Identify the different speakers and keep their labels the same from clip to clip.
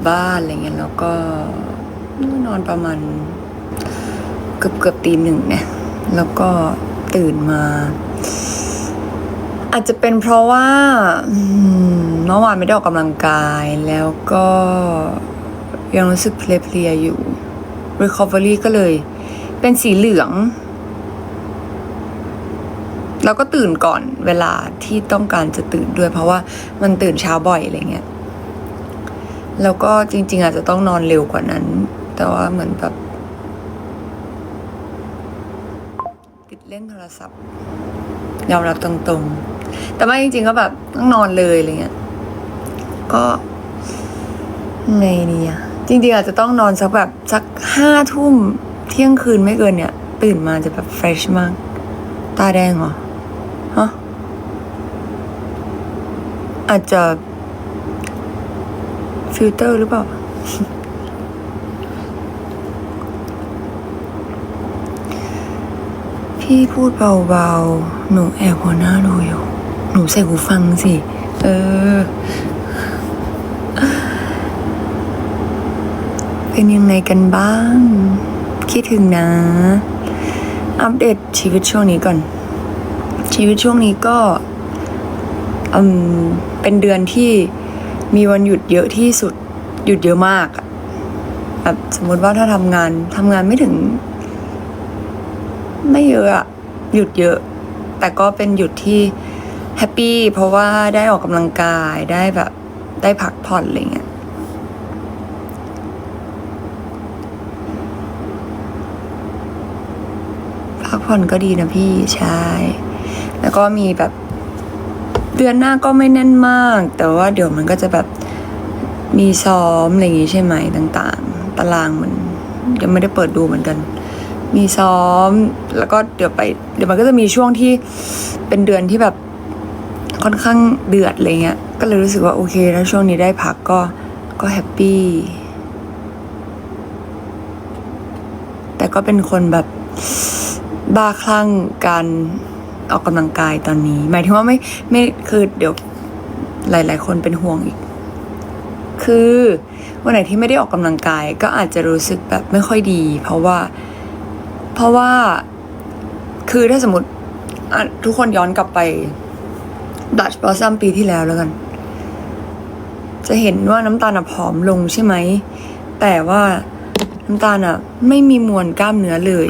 Speaker 1: บ้านอะไรเงี้ยแล้วก็นอนประมาณเกือบตีหนึ่งเนี่ยแล้วก็ตื่นมา อาจจะเป็นเพราะว่าเมื่อวานไม่ได้ออกกำลังกายแล้วก็ยังรู้สึกเพลียๆอยู่ recovery ก็เลยเป็นสีเหลือง แล้วก็ตื่นก่อนเวลาที่ต้องการจะตื่นด้วยเพราะว่ามันตื่นเช้าบ่อยอะไรเงี้ยแล้วก็จริงๆอาจจะต้องนอนเร็วกว่านั้น แต่ว่าเหมือนแบบติดเล่นโทรศัพท์ยอมรับตรงๆแต่ไม่จริงๆก็แบบต้องนอนเลยอะไรเงี้ยก็ไงเนี่ยจริงๆอาจจะต้องนอนสัก5 ทุ่มเที่ยงคืนไม่เกินเนี่ยตื่นมาจะแบบเฟรชมากตาแดงเหรอฮะอาจจะฟิลเตอร์หรือเปล่า พี่พูดเบาๆหนูแอบหัวหน้าดูอยู่หนูใส่หูฟังสิเป็นยังไงกันบ้างคิดถึงนะอัปเดตชีวิตช่วงนี้ก่อนชีวิตช่วงนี้ก็เป็นเดือนที่มีวันหยุดเยอะที่สุดหยุดเยอะมากแบบสมมติว่าถ้าทำงานไม่ถึงไม่เยอะอะหยุดเยอะแต่ก็เป็นหยุดที่แฮปปี้เพราะว่าได้ออกกำลังกายได้แบบได้พักผ่อนอะไรเงี้ยพักผ่อนก็ดีนะพี่ใช่แล้วก็มีแบบเดือนหน้าก็ไม่แน่นมากแต่ว่าเดี๋ยวมันก็จะแบบมีซ้อมอะไรอย่างงี้ใช่ไหมต่างๆตารางมันยังไม่ได้เปิดดูเหมือนกันมีซ้อมแล้วก็เดี๋ยวมันก็จะมีช่วงที่เป็นเดือนที่แบบค่อนข้างเดือดอะไรเงี้ยก็เลยรู้สึกว่าโอเคถ้าช่วงนี้ได้พักก็แฮปปี้แต่ก็เป็นคนแบบบ้าคลั่งการออกกำลังกายตอนนี้หมายถึงว่าไม่คือเดี๋ยวหลายๆคนเป็นห่วงอีกคือวันไหนที่ไม่ได้ออกกำลังกายก็อาจจะรู้สึกแบบไม่ค่อยดีเพราะว่าคือถ้าสมมติทุกคนย้อนกลับไปดัชบลอสซัมปีที่แล้วกันจะเห็นว่าน้ำตาลผอมลงใช่ไหมแต่ว่าน้ำตาลไม่มีมวลกล้ามเนื้อเลย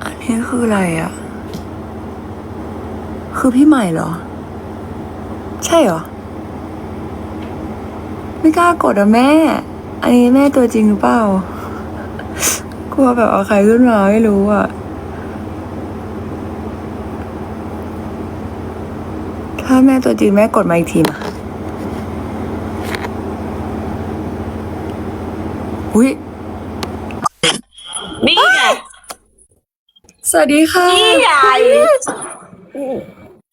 Speaker 1: อันนี้คืออะไรคือพี่ใหม่เหรอใช่เหรอไม่กล้ากดแม่อันนี้แม่ตัวจริงหรือเปล่ากลัวแบบเอาใครขึ้นมาไม่รู้ถ้าแม่ตัวจริงแม่กดมาอีกทีมาอุ้ย
Speaker 2: นี่ไง
Speaker 1: สวัสดีค่ะ
Speaker 2: นี่ไง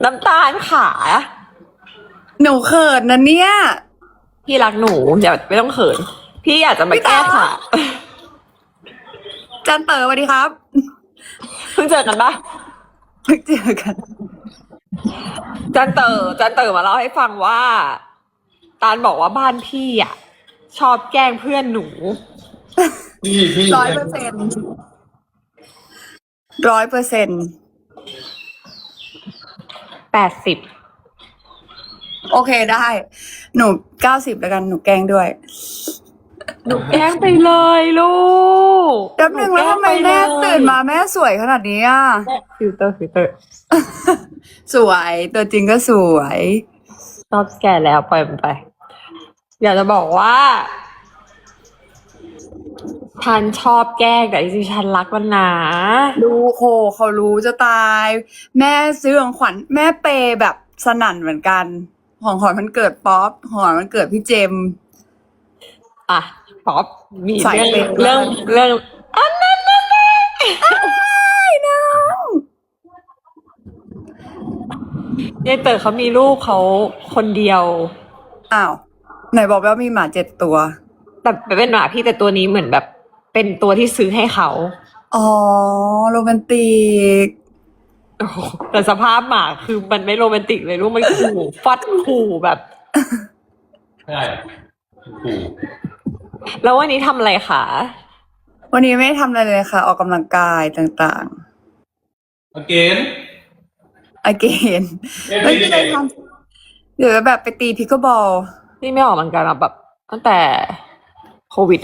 Speaker 2: น้ำตาลขา
Speaker 1: หนูเขินนะเนี่ย
Speaker 2: พี่รักหนูอย่าไม่ต้องเขินพี่อยากจะมาแก้ค่ะ
Speaker 1: จันเต๋อสวัสดีครับ
Speaker 2: เพิ่งเจอกันปะ
Speaker 1: เพิ่งเจอกัน
Speaker 2: จันเต๋อมาเล่าให้ฟังว่าตาลบอกว่าบ้านพี่ชอบแกล้งเพื่อนหนู 80
Speaker 1: โอเคได้ หนู90แล้วกันหนูแกล้งด้วย
Speaker 2: หนูแกล้งไปเลยลูก
Speaker 1: แป๊บนึงแล้วทำไมแม่ตื่นมาแม่สวยขนาดนี้
Speaker 2: ฟิลเตอร์
Speaker 1: สวยตัวจริงก็สวย
Speaker 2: ชอบแก่แล้วปล่อยมันไป อยากจะบอกว่าฉันชอบแกล้งแต่จริงๆฉันรักมันนะ
Speaker 1: ดูโคเขารู้จะตาย แม่ซื้อของขวัญแม่เปย์แบบสนั่นเหมือนกัน ของขวัญมันเกิดป๊อปของขวัญมันเกิดพี่เจมส์
Speaker 2: อ่ะป๊อปมี
Speaker 1: สาย
Speaker 2: เรื่อง
Speaker 1: เปย์
Speaker 2: เรื่องอันนั้นน้องยายเต๋อเขามีลูกเขาคนเดียว
Speaker 1: อ้าวไหนบอกว่ามีหมา7 ตัว
Speaker 2: แต่เป็นหมาพี่แต่ตัวนี้เหมือนแบบ เป็นตัวที่ซื้อให้เขา
Speaker 1: อ๋อโรแมนติก
Speaker 2: โอ้โหแต่สภาพหมาคือมันไม่โรแมนติกเลยลูกมันขู่ฟัดขู่แบบ
Speaker 3: ใช่ถูก
Speaker 2: แล้ววันนี้ทำอะไรคะ
Speaker 1: วันนี้ไม่ได้ทำอะไรเลยค่ะ ออกกำลังกายต่าง
Speaker 3: again
Speaker 1: ๆ again ไม่
Speaker 3: every
Speaker 1: ได้
Speaker 3: day
Speaker 1: ทำเดี๋ยวแบบไปตีพิกเกิลบอล
Speaker 2: นี่ไม่ออกกำลังกายมาแบบตั้งแต่โควิด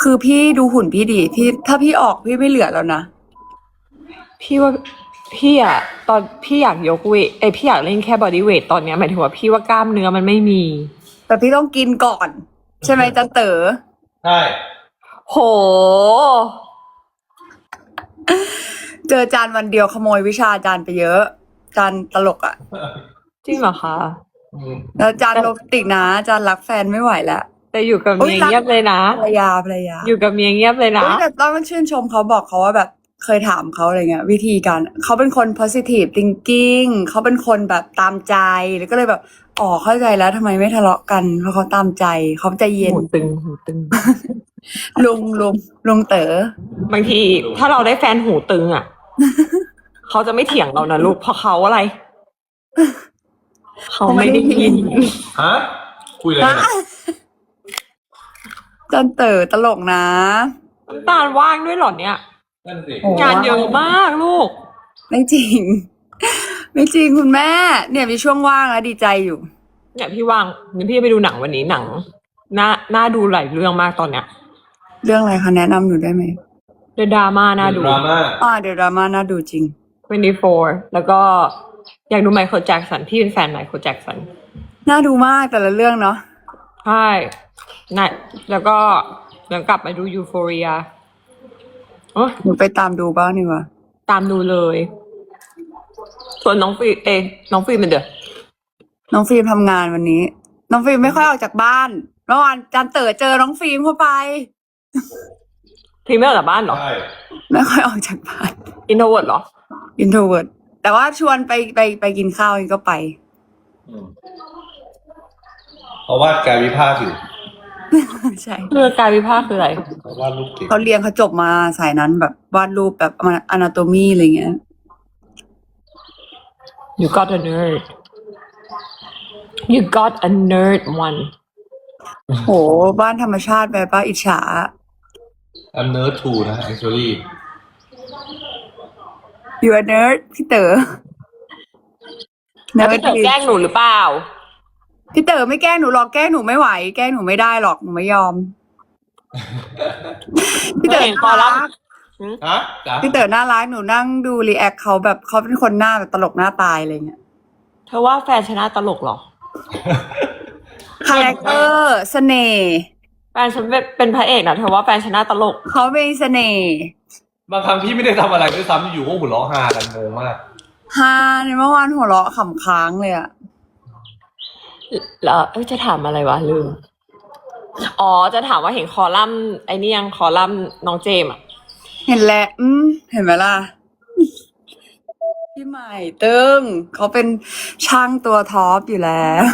Speaker 1: คือพี่ดูหุ่นพี่ดีพี่ถ้าพี่ออกพี่ไม่เหลือแล้วนะ
Speaker 2: พี่ว่าพี่อะตอนพี่อยากยกเวทพี่อยากเล่นแค่บอดี้เวทตอนเนี้ยหมายถึงว่าพี่ว่ากล้ามเนื้อมันไม่มี
Speaker 1: แต่พี่ต้องกินก่อน ใช่ไหมจันเต๋อ
Speaker 3: ใช่
Speaker 2: โห
Speaker 1: เจอจานวันเดียวขโมยวิชาจานไปเยอะ จานตลกอะ่ะ
Speaker 2: จริงเหรอคะ
Speaker 3: อืม
Speaker 1: แล้วจานโรแมนติกนะจานรักแฟนไม่ไหวแล้ว
Speaker 2: แต่อยู่กับ
Speaker 1: โอ๊ย
Speaker 2: เมียเงียบเลยนะ
Speaker 1: ภรรยา
Speaker 2: อยู่กับเมียเงียบเลยนะ
Speaker 1: เฮ้ยแต่ต้องชื่นชมเขาบอกเขาว่าแบบเคยถามเขาอะไรเงี้ย วิธีการเขาเป็นคน positive thinking เขาเป็นคนแบบตามใจแล้วก็เลยแบบอ๋อเข้าใจแล้วทำไมไม่ทะเลาะกันเพราะเขาตามใจเขาใจเย็น
Speaker 2: หูตึงหูตึง
Speaker 1: ลุงเต๋อบ
Speaker 2: างทีถ้าเราได้แฟนหูตึงอ่ะ เขาจะไม่เถียงเรานะลูกเพราะเขาอะไร เขาไม่ได้ยิน
Speaker 3: ฮะคุยอะไรกันอะ
Speaker 1: จันเต๋อตลกนะ
Speaker 2: น้ำตาลว่างด้วยเหรอเนี่ย
Speaker 3: นั่นสิ
Speaker 1: โอ้
Speaker 2: งานเยอะมากลูก
Speaker 1: ไม่จริง ไม่จริงคุณแม่ เนี่ยมีช่วงว่างแล้วดีใจอยู่
Speaker 2: เนี่ยพี่ว่างงั้นพี่จะไปดูหนังวันนี้หนังน่าดูหลายเรื่องมากตอนเนี้ย
Speaker 1: เรื่องอะไรคะแนะนำหนูได้ไหม
Speaker 2: เดอะดราม่าน่าดู
Speaker 3: ดราม่า
Speaker 1: เดี๋ยวดราม่าน่าดูจริง
Speaker 2: 24แล้วก็อยากดูไมเคิลแจ็คสันพี่เป็นแฟนไมเคิลแจ็คสัน
Speaker 1: น่าดูมากแต่ละเรื่องเนาะ
Speaker 2: ใช่น่ะแล้วก็แล้วกลับมาดูยูโฟเรียโอ้ย
Speaker 1: หนูไปตามดูบ้างดีกว่า
Speaker 2: ตามดูเลย ส่วนน้องฟิล์มเป็นเด้อ
Speaker 1: น้องฟิล์มทำงานวันนี้ น้องฟิล์มไม่ค่อยออกจากบ้านเมื่อวานจันเต๋อเจอน้องฟิล์มเข้าไป
Speaker 2: ฟิล์มไม่ออกจากบ้านเหรอ
Speaker 3: ใช่
Speaker 1: ไม่ค่อยออกจากบ้าน
Speaker 2: อินโทรเวิร์ดเหรอ
Speaker 1: introvert แต่ว่าชวนไปกินข้าวนี่ก็ไป
Speaker 3: อืมเพราะว่ากายวิภาคอยู่
Speaker 1: ใช่
Speaker 2: เรื่องกายวิภาคคืออะไร
Speaker 3: เพราะว่าลูกเก่ง
Speaker 1: เขาเรียนเขาจบมาสายนั้นแบบวาดรูปแบบอนาโตมีอะไรเงี้ย
Speaker 2: You got a nerd You got a nerd one
Speaker 1: โหบ้านธรรมชาติไปป้าอิจฉา
Speaker 3: I'm nerd too นะ actually
Speaker 1: you a nerd พี่เต๋อ
Speaker 2: แล้วพี่เต๋อแกล้งหนูหรือเปล่า
Speaker 1: พี่เต๋อไม่แกล้งหนูหรอกแกล้งหนูไม่ไหวแกล้งหนูไม่ได้หรอกหนูไม่ยอม พี่เต๋อ
Speaker 2: เห็นคอ
Speaker 1: น่า
Speaker 2: ลั
Speaker 1: รั
Speaker 2: ม
Speaker 1: ก
Speaker 2: น์
Speaker 3: ฮะจ๊ะ
Speaker 1: พี่เต๋อน่ารักหนูนั่งดูรีแอคเขาแบบเขาเป็นคนหน้าแบบตลกหน้าตายอะไรเงี้ย
Speaker 2: เธอว่าแฟนชนะตลกเหรอ
Speaker 1: คาแรคเตอร์เสน่ห์
Speaker 2: แฟนฉันเป็นพระเอกนะเธอว่าแฟนชนะตลก
Speaker 1: เขาเป็นเสน่ห์
Speaker 3: บางครั้งพี่ไม่ได้ทำอะไรด้วยซ้ำอยู่ๆก็หัวเราะฮากันงงมาก
Speaker 1: ฮาในเมื่อวานหัวเราะขำค้างเลยอะ
Speaker 2: แล้วจะถามอะไรวะลืม อ๋อ จะถามว่าเห็นคอลัมน์ไอ้นี่ยังคอลัมน์น้องเจมส์อ่ะ
Speaker 1: เห็นแล้วเห็นไหมล่ะ พี่ใหม่เติ้งเขาเป็นช่างตัวท็อปอยู่แล้ว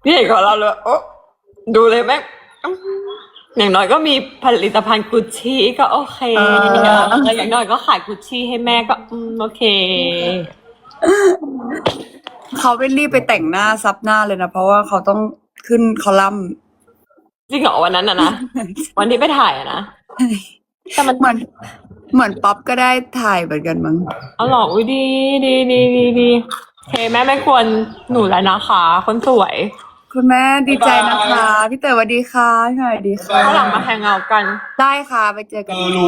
Speaker 2: พี่เห็นคอลัมน์เลยโอ้ดูเลยแม่งอย่างน้อยก็มีผลิตภัณฑ์กุชชี่ก็โอเค อย่างน้อยก็ขายกุชชี่ให้แม่ก็โอเค
Speaker 1: เขาไปรีบไปแต่งหน้าซับหน้าเลยนะ เพราะว่าเขาต้องขึ้นคอลัมน์
Speaker 2: จริงเหรอวันนั้นอะนะ วันที่ไปถ่ายอะนะ แต่มัน
Speaker 1: เหมือนป๊อปก็ได้ถ่ายเหมือนกันมั้ง
Speaker 2: อ๋อเหรออุ้ยดีโอเคแม่ไม่ควรหนูแล้วนะคะ คนสวย
Speaker 1: คุณแม่ดีใจนะคะ พี่เต๋อสวัสดีค่ะพี่ใหม่สวัสดีค่ะ
Speaker 2: ข้างหลังมาแฮงเอาท์กัน
Speaker 1: ได้ค่ะไปเจอ
Speaker 3: เก
Speaker 1: กัน
Speaker 3: อรู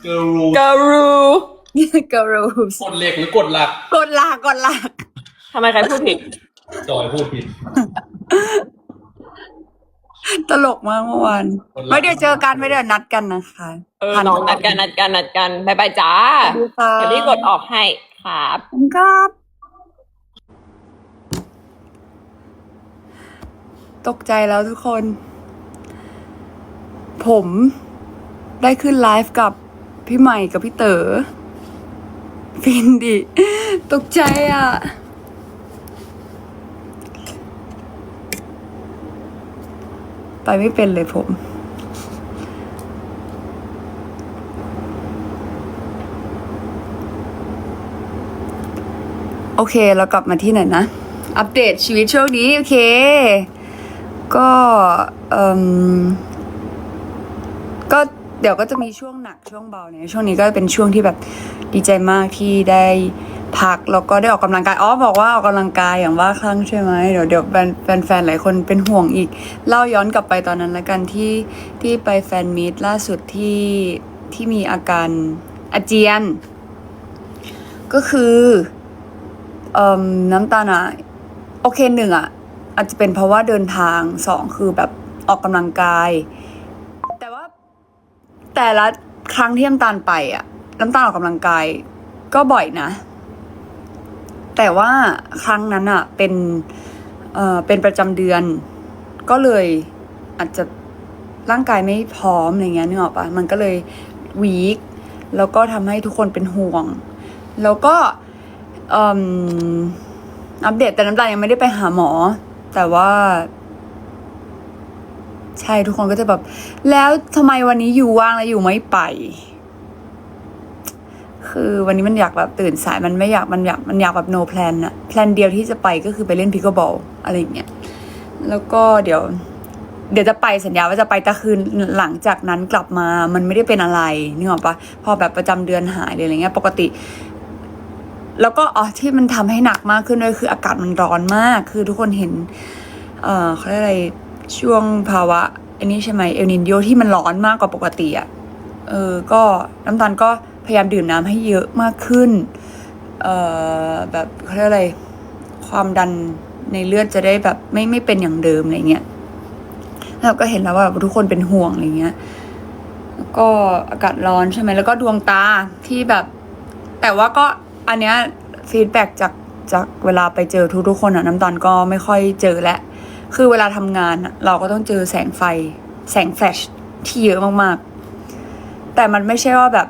Speaker 3: เกอรู
Speaker 2: กรู
Speaker 1: เกิร์ลรูส
Speaker 3: กดเหล็กหรือกดหลัก
Speaker 1: กดลาก
Speaker 2: ทำไมใครพูดผิด
Speaker 3: จอยพูดผิด
Speaker 1: ตลกมากเมื่อวานไว้เดี๋ยวเจอกันไว้เดี๋ยวนัดกันนะคะ
Speaker 2: น้องนัดกันบายบายจ้า
Speaker 1: สวัสดีค่ะ
Speaker 2: เดี๋ยวพี่กดออกให้ครับ
Speaker 1: ขอบคุณครับ ตกใจแล้วทุกคน ผมได้ขึ้นไลฟ์กับพี่ใหม่กับพี่เต๋อฟินดิ ตกใจอ่ะ ไปไม่เป็นเลยผม โอเคเรากลับมาที่ไหนนะ อัปเดตชีวิตช่วงนี้โอเค ก็ก็เดี๋ยวก็จะมีช่วงหนักช่วงเบาเนี่ยช่วงนี้ก็เป็นช่วงที่แบบดีใจมากที่ได้พักแล้วก็ได้ออกกำลังกายบอกว่าออกกำลังกายอย่างว่าคลั่งใช่ไหมเดี๋ยวแฟนหลายคนเป็นห่วงอีกเล่าย้อนกลับไปตอนนั้นละกันที่ไปแฟนมีตล่าสุดที่มีอาการอาเจียน ก็คือน้ำตาลโอเคหนึ่งอาจจะเป็นเพราะว่าเดินทางสองคือแบบออกกำลังกายแต่ว่าแต่ละครั้งที่น้ำตาลไปน้ำตาลออกกำลังกายก็บ่อยนะแต่ว่าครั้งนั้นเป็นประจำเดือนก็เลยอาจจะร่างกายไม่พร้อมอะไรเงี้ยนึกออกปะมันก็เลยวีคแล้วก็ทำให้ทุกคนเป็นห่วงแล้วก็อัปเดตแต่น้ำตาลยังไม่ได้ไปหาหมอแต่ว่าใช่ทุกคนก็จะแบบแล้วทำไมวันนี้อยู่ว่างแล้วอยู่ไม่ไปคือวันนี้มันอยากแบบตื่นสายมันอยากแบบ no plan แพลนเดียวที่จะไปก็คือไปเล่นพิกเกิลบอลอะไรอย่างเงี้ยแล้วก็เดี๋ยวจะไปสัญญาว่าจะไปแต่คืนหลังจากนั้นกลับมามันไม่ได้เป็นอะไรนึกออกปะพอแบบประจำเดือนหายเลยอะไรเงี้ยปกติแล้วก็ที่มันทำให้หนักมากขึ้นด้วยคืออากาศมันร้อนมากคือทุกคนเห็นเขาเรียกอะไรช่วงภาวะอันนี้ใช่ไหมเอลนิโญที่มันร้อนมากกว่าปกติก็น้ำตาลก็พยายามดื่มน้ำให้เยอะมากขึ้นแบบเขาเรียกอะไรความดันในเลือดจะได้แบบไม่เป็นอย่างเดิมอะไรเงี้ยแล้วก็เห็นแล้วว่าทุกคนเป็นห่วงอะไรเงี้ยแล้วก็อากาศร้อนใช่ไหมแล้วก็ดวงตาที่แบบแต่ว่าก็อันเนี้ยฟีดแบ็กจากเวลาไปเจอทุกคนน้ำตาลก็ไม่ค่อยเจอแล้วคือเวลาทำงานเราก็ต้องเจอแสงไฟแสงแฟลชที่เยอะมากๆแต่มันไม่ใช่ว่าแบบ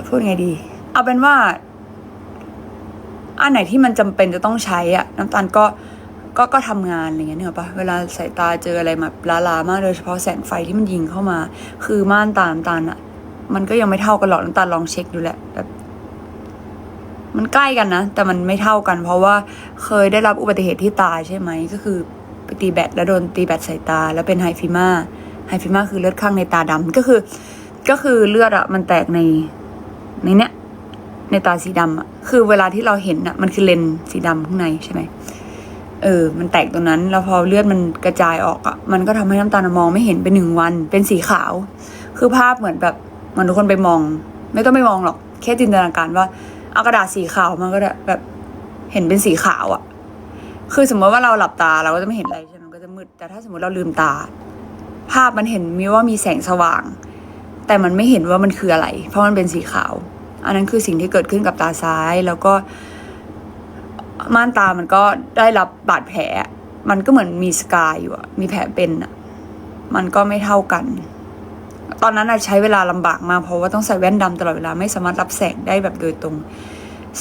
Speaker 1: พูดไงดีเอาเป็นว่าอันไหนที่มันจำเป็นจะต้องใช้น้ำตาลก็ทำงานอะไรเงี้ยเนี่ยป่ะเวลาสายตาเจออะไรมาล้าๆมากโดยเฉพาะแสงไฟที่มันยิงเข้ามาคือม่านตาน้ำตาลมันก็ยังไม่เท่ากันหรอกน้ำตาลลองเช็คดูแหละแบบมันใกล้กันนะแต่มันไม่เท่ากันเพราะว่าเคยได้รับอุบัติเหตุที่ตาใช่ไหมก็คือไปตีแบตแล้วโดนตีแบตใส่ตาแล้วเป็นไฮฟิมาคือเลือดข้างในตาดำก็คือเลือดมันแตกในเนี้ยในตาสีดำคือเวลาที่เราเห็นมันคือเลนส์สีดำข้างในใช่ไหมมันแตกตรงนั้นแล้วพอเลือดมันกระจายออกมันก็ทำให้น้ำตาลมองไม่เห็นเป็น1 วันเป็นสีขาวคือภาพเหมือนแบบทุกคนไปมองไม่ต้องไปมองหรอกแค่จินตนาการว่าเอากระดาษสีขาวมันก็ได้แบบเห็นเป็นสีขาวคือสมมติว่าเราหลับตาเราก็จะไม่เห็นอะไรใช่ไหมมันก็จะมืดแต่ถ้าสมมติเราลืมตาภาพมันเห็นมีแสงสว่างแต่มันไม่เห็นว่ามันคืออะไรเพราะมันเป็นสีขาวอันนั้นคือสิ่งที่เกิดขึ้นกับตาซ้ายแล้วก็ม่านตามันก็ได้รับบาดแผลมันก็เหมือนมีสกาอยู่มีแผลเป็นมันก็ไม่เท่ากันตอนนั้นใช้เวลาลำบากมากเพราะว่าต้องใส่แว่นดำตลอดเวลาไม่สามารถรับแสงได้แบบโดยตรง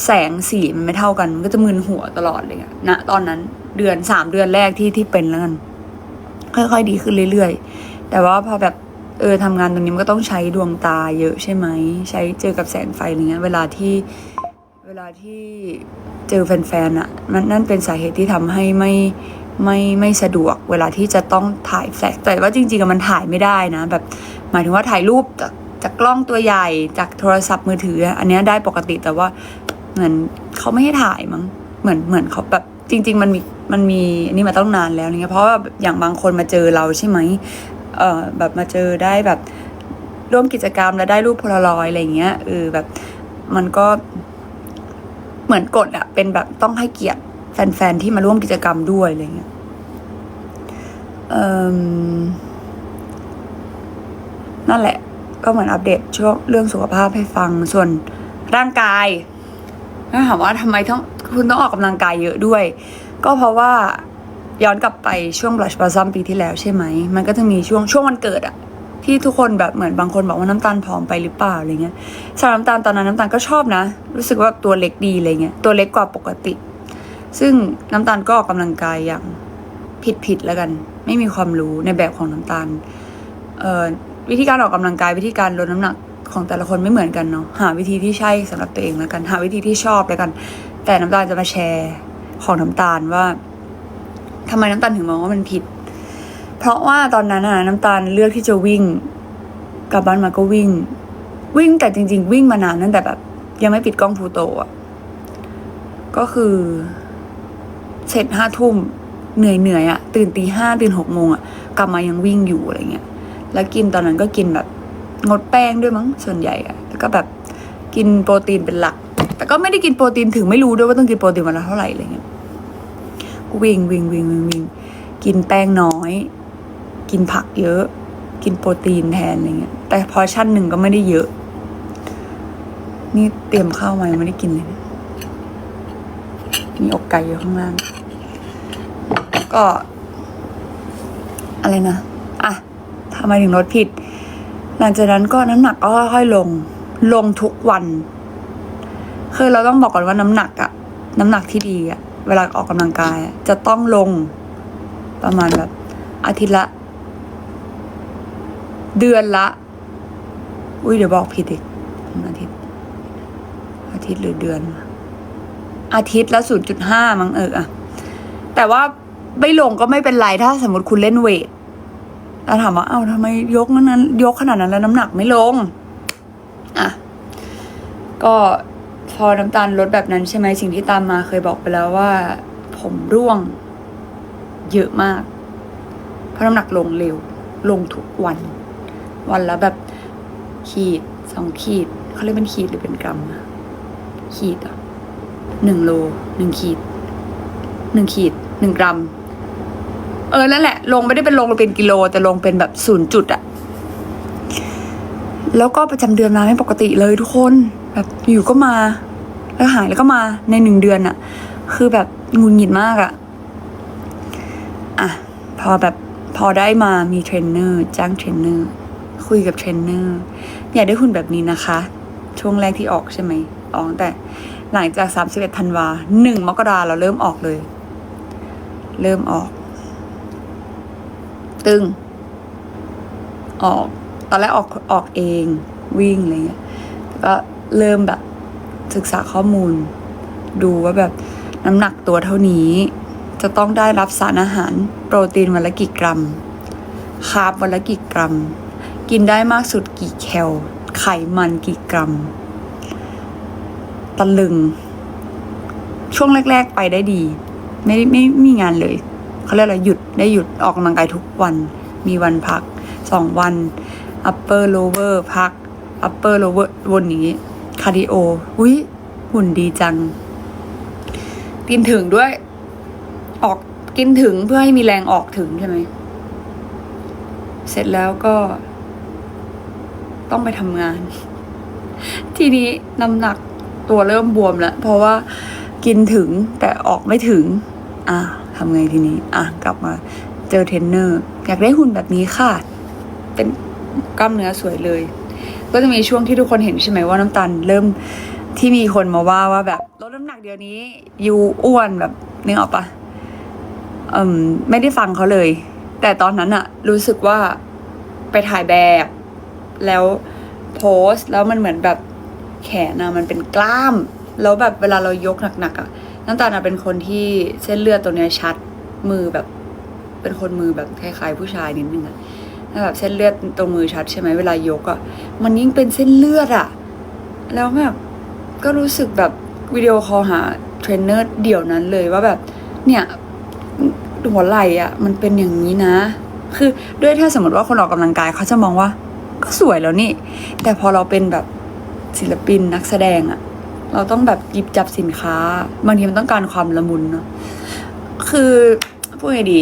Speaker 1: แสงสีมันไม่เท่ากันมันก็จะมึนหัวตลอดเลยนะตอนนั้น3 เดือนแรกที่เป็นแล้วกันค่อยๆดีขึ้นเรื่อยๆแต่ว่าพอแบบทำงานตรงนี้มันก็ต้องใช้ดวงตาเยอะใช่ไหมใช้เจอกับแสงไฟอะไรเงี้ยเวลาที่เจอแฟนๆมันนั่นเป็นสาเหตุที่ทำให้ไม่สะดวกเวลาที่จะต้องถ่ายแฟลชแต่ว่าจริงๆมันถ่ายไม่ได้นะแบบหมายถึงว่าถ่ายรูปจากกล้องตัวใหญ่จากโทรศัพท์มือถืออันนี้ได้ปกติแต่ว่าเหมือนเขาไม่ให้ถ่ายมั้งเหมือนเขาแบบจริงๆมันมีอันนี้มาตั้งนานแล้วอะไรเงี้ยเพราะว่าอย่างบางคนมาเจอเราใช่ไหมแบบมาเจอได้แบบร่วมกิจกรรมแล้วได้รูปโพลารอยด์อะไรเงี้ยแบบมันก็เหมือนกฎเป็นแบบต้องให้เกียรติแฟนๆที่มาร่วมกิจกรรมด้วยอะไรเงี้ยนั่นแหละก็เหมือนอัปเดตช่วงเรื่องสุขภาพให้ฟังส่วนร่างกายถ้าถามว่าทำไมคุณต้องออกกำลังกายเยอะด้วยก็เพราะว่าย้อนกลับไปช่วง Blush Blossom ปีที่แล้วใช่ไหมมันก็จะมีช่วงวันเกิดที่ทุกคนแบบเหมือนบางคนบอกว่าน้ำตาลผอมไปหรือเปล่าอะไรเงี้ยสำหรับน้ำตาลตอนนั้นน้ำตาลก็ชอบนะรู้สึกว่าตัวเล็กดีอะไรเงี้ยตัวเล็กกว่าปกติซึ่งน้ำตาลก็ออกกำลังกายอย่างผิดแล้วกันไม่มีความรู้ในแบบของน้ำตาลวิธีการออกกำลังกายวิธีการลดน้ำหนักของแต่ละคนไม่เหมือนกันเนาะหาวิธีที่ใช่สำหรับตัวเองแล้วกันหาวิธีที่ชอบแล้วกันแต่น้ำตาลจะมาแชร์ ของน้ำตาลว่าทำไมน้ำตาลถึงมองว่ามันผิด เพราะว่าตอนนั้นน่ะน้ำตาลเลือกที่จะวิ่งกลับบ้านมาก็วิ่งแต่จริงๆวิ่งมานานตั้งแต่แบบ ยังไม่ปิดกล้องพลูโตอ่ะก็คือเสร็จ5 ทุ่มเหนื่อยอ่ะตื่นตี 5ตื่น6 โมงอ่ะกลับมายังวิ่งอยู่อะไรเงี้ยแล้วกินตอนนั้นก็กินแบบงดแป้งด้วยมั้งส่วนใหญ่อ่ะแล้วก็แบบกินโปรตีนเป็นหลักแต่ก็ไม่ได้กินโปรตีนถึงไม่รู้ด้วยว่าต้องกินโปรตีนวันละเท่าไหร่อะไรเงี้ยวิ่งกินแป้งน้อยกินผักเยอะกินโปรตีนแทนอะไรเงี้ยแต่พอชั่นหนึ่งก็ไม่ได้เยอะนี่เตรียมข้าวมายังไม่ได้กินเลยนะมีอกไก่อยู่ข้างล่างก็อะไรนะอ่ะทำไมถึงลดผิดหลังจากนั้นก็น้ำหนักก็ค่อยๆลงทุกวันคือเราต้องบอกก่อนว่าน้ำหนักที่ดีอะเวลาออกกำลังกายจะต้องลงประมาณแบบอาทิตย์ละเดือนละเดี๋ยวบอกผิดอีกอาทิตย์หรือเดือนอาทิตย์ละ 0.5 มั้งอะแต่ว่าไม่ลงก็ไม่เป็นไรถ้าสมมติคุณเล่นเวทแล้วถามว่าทำไมยกขนาดนั้นแล้วน้ำหนักไม่ลงอ่ะก็พอน้ำตาลลดแบบนั้นใช่ไหมสิ่งที่ตามมาเคยบอกไปแล้วว่าผมร่วงเยอะมากเพราะน้ำหนักลงเร็วลงทุกวันละแบบขีด2 ขีดเขาเรียกเป็นขีดหรือเป็นกรัมนะขีด1 โล 1 ขีด 1 กรัมนั่นแหละลงไม่ได้เป็นเป็นกิโลแต่ลงเป็นแบบ0 จุดอะแล้วก็ประจำเดือนมาไม่ปกติเลยทุกคนแบบอยู่ก็มาแล้วหายแล้วก็มาใน1 เดือนอะคือแบบงุนหงิดมากอะพอได้มามีเทรนเนอร์จ้างเทรนเนอร์คุยกับเทรนเนอร์อยากได้หุ่นแบบนี้นะคะช่วงแรกที่ออกใช่ไหมออกแต่หลังจาก31 ธันวา1 มกราเราเริ่มออกเลยเริ่มออกตึงออกตอนแรกออกเองวิ่งอะไรเงี้ยก็เริ่มแบบศึกษาข้อมูลดูว่าแบบน้ำหนักตัวเท่านี้จะต้องได้รับสารอาหารโปรตีนวันละกี่กรัมคาร์บวันละกี่กรัมกินได้มากสุดกี่แคลไขมันกี่กรัมตะลึงช่วงแรกๆไปได้ดีไม่มีงานเลยเขาเรียกอะไรหยุดออกกำลังกายทุกวันมีวันพัก2 วัน upper lower พัก upper lower วนอย่างนี้คาร์ดิโอหุ่นดีจังกินถึงด้วยออกกินถึงเพื่อให้มีแรงออกถึงใช่ไหมเสร็จแล้วก็ต้องไปทำงานทีนี้น้ำหนักตัวเริ่มบวมแล้วเพราะว่ากินถึงแต่ออกไม่ถึงทำไงทีนี้กลับมาเจอเทรนเนอร์อยากได้หุ่นแบบนี้ค่ะเป็นกล้ามเนื้อสวยเลยก็จะมีช่วงที่ทุกคนเห็นใช่ไหมว่าน้ำตาลเริ่มที่มีคนมาว่าแบบลดน้ำหนักเดี๋ยวนี้ยูอ้วนแบบนึกออกปะไม่ได้ฟังเขาเลยแต่ตอนนั้นอะรู้สึกว่าไปถ่ายแบบแล้วโพสแล้วมันเหมือนแบบแขนมันเป็นกล้ามแล้วแบบเวลาเรายกหนักๆน้ำตาลเป็นคนที่เส้นเลือดตัวเนี้ยชัดมือแบบเป็นคนมือแบบคล้ายๆผู้ชายนิดนึงแบบเส้นเลือดตรงมือชัดใช่ไหมเวลายกมันยิ่งเป็นเส้นเลือดแล้วแบบก็รู้สึกแบบวิดีโอคอลหาเทรนเนอร์เดี่ยวนั้นเลยว่าแบบเนี่ยหัวไหล่มันเป็นอย่างนี้นะคือด้วยถ้าสมมติว่าคนออกกำลังกายเขาจะมองว่าก็สวยแล้วนี่แต่พอเราเป็นแบบศิลปินนักแสดงเราต้องแบบหยิบจับสินค้าบางทีมันต้องการความละมุนเนาะคือพูดไงดี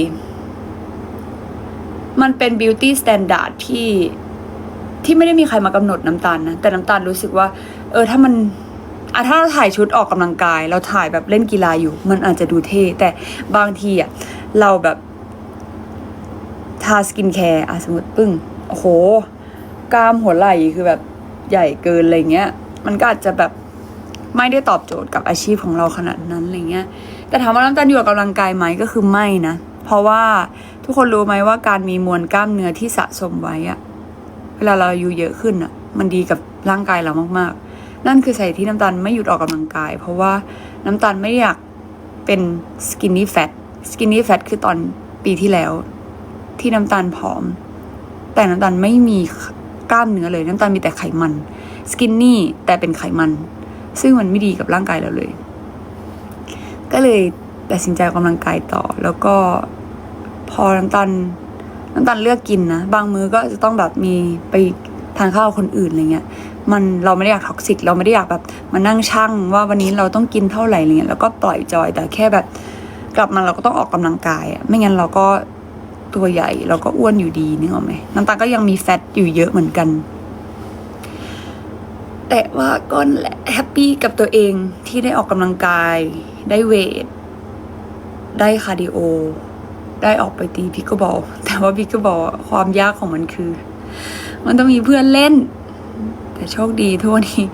Speaker 1: มันเป็น beauty standard ที่ไม่ได้มีใครมากำหนดน้ำตาลนะแต่น้ำตาลรู้สึกว่าถ้ามันถ้าเราถ่ายชุดออกกำลังกายเราถ่ายแบบเล่นกีฬาอยู่มันอาจจะดูเท่แต่บางทีเราแบบทาสกินแคร์สมมติปึ้งโอ้โหกล้ามหัวไหล่คือแบบใหญ่เกินอะไรเงี้ยมันก็อาจจะแบบไม่ได้ตอบโจทย์กับอาชีพของเราขนาดนั้นอะไรเงี้ยแต่ถามว่าน้ำตาลอยู่กับกำลังกายไหมก็คือไม่นะเพราะว่าทุกคนรู้ไหมว่าการมีมวลกล้ามเนื้อที่สะสมไว้เวลาเราอายุเยอะขึ้นมันดีกับร่างกายเรามากๆนั่นคือสาเหตุที่น้ำตาลไม่หยุดออกกำลังกายเพราะว่าน้ำตาลไม่อยาก เป็น skinny fat skinny fat คือตอนปีที่แล้ว ที่น้ำตาลผอม แต่น้ำตาลไม่มีกล้ามเนื้อเลยน้ำตาลมีแต่ไขมัน skinny แต่เป็นไขมัน ซึ่งมันไม่ดีกับร่างกายเราเลย ก็เลยตัดสินใจออกกำลังกายต่อ แล้วก็พอน้ำตาลเลือกกินนะบางมื้อก็จะต้องแบบมีไปทานข้าวกับคนอื่นอะไรเงี้ยเราไม่ได้อยากท็อกซิกเราไม่ได้อยากแบบมานั่งชั่งว่าวันนี้เราต้องกินเท่าไหร่อะไรเงี้ยแล้วก็ปล่อยจอยแต่แค่แบบกลับมาเราก็ต้องออกกำลังกายอะไม่งั้นเราก็ตัวใหญ่เราก็อ้วนอยู่ดีนึกออกไหมน้ำตาลก็ยังมีแฟตอยู่เยอะเหมือนกันแต่ว่าก็แฮปปี้กับตัวเองที่ได้ออกกำลังกายได้เวทได้คาร์ดิโอได้ออกไปตีพิกเกิลบอลแต่ว่าพิกเกิลบอลความยากของมันคือมันต้องมีเพื่อนเล่นแต่โชคดีทุกวันนี้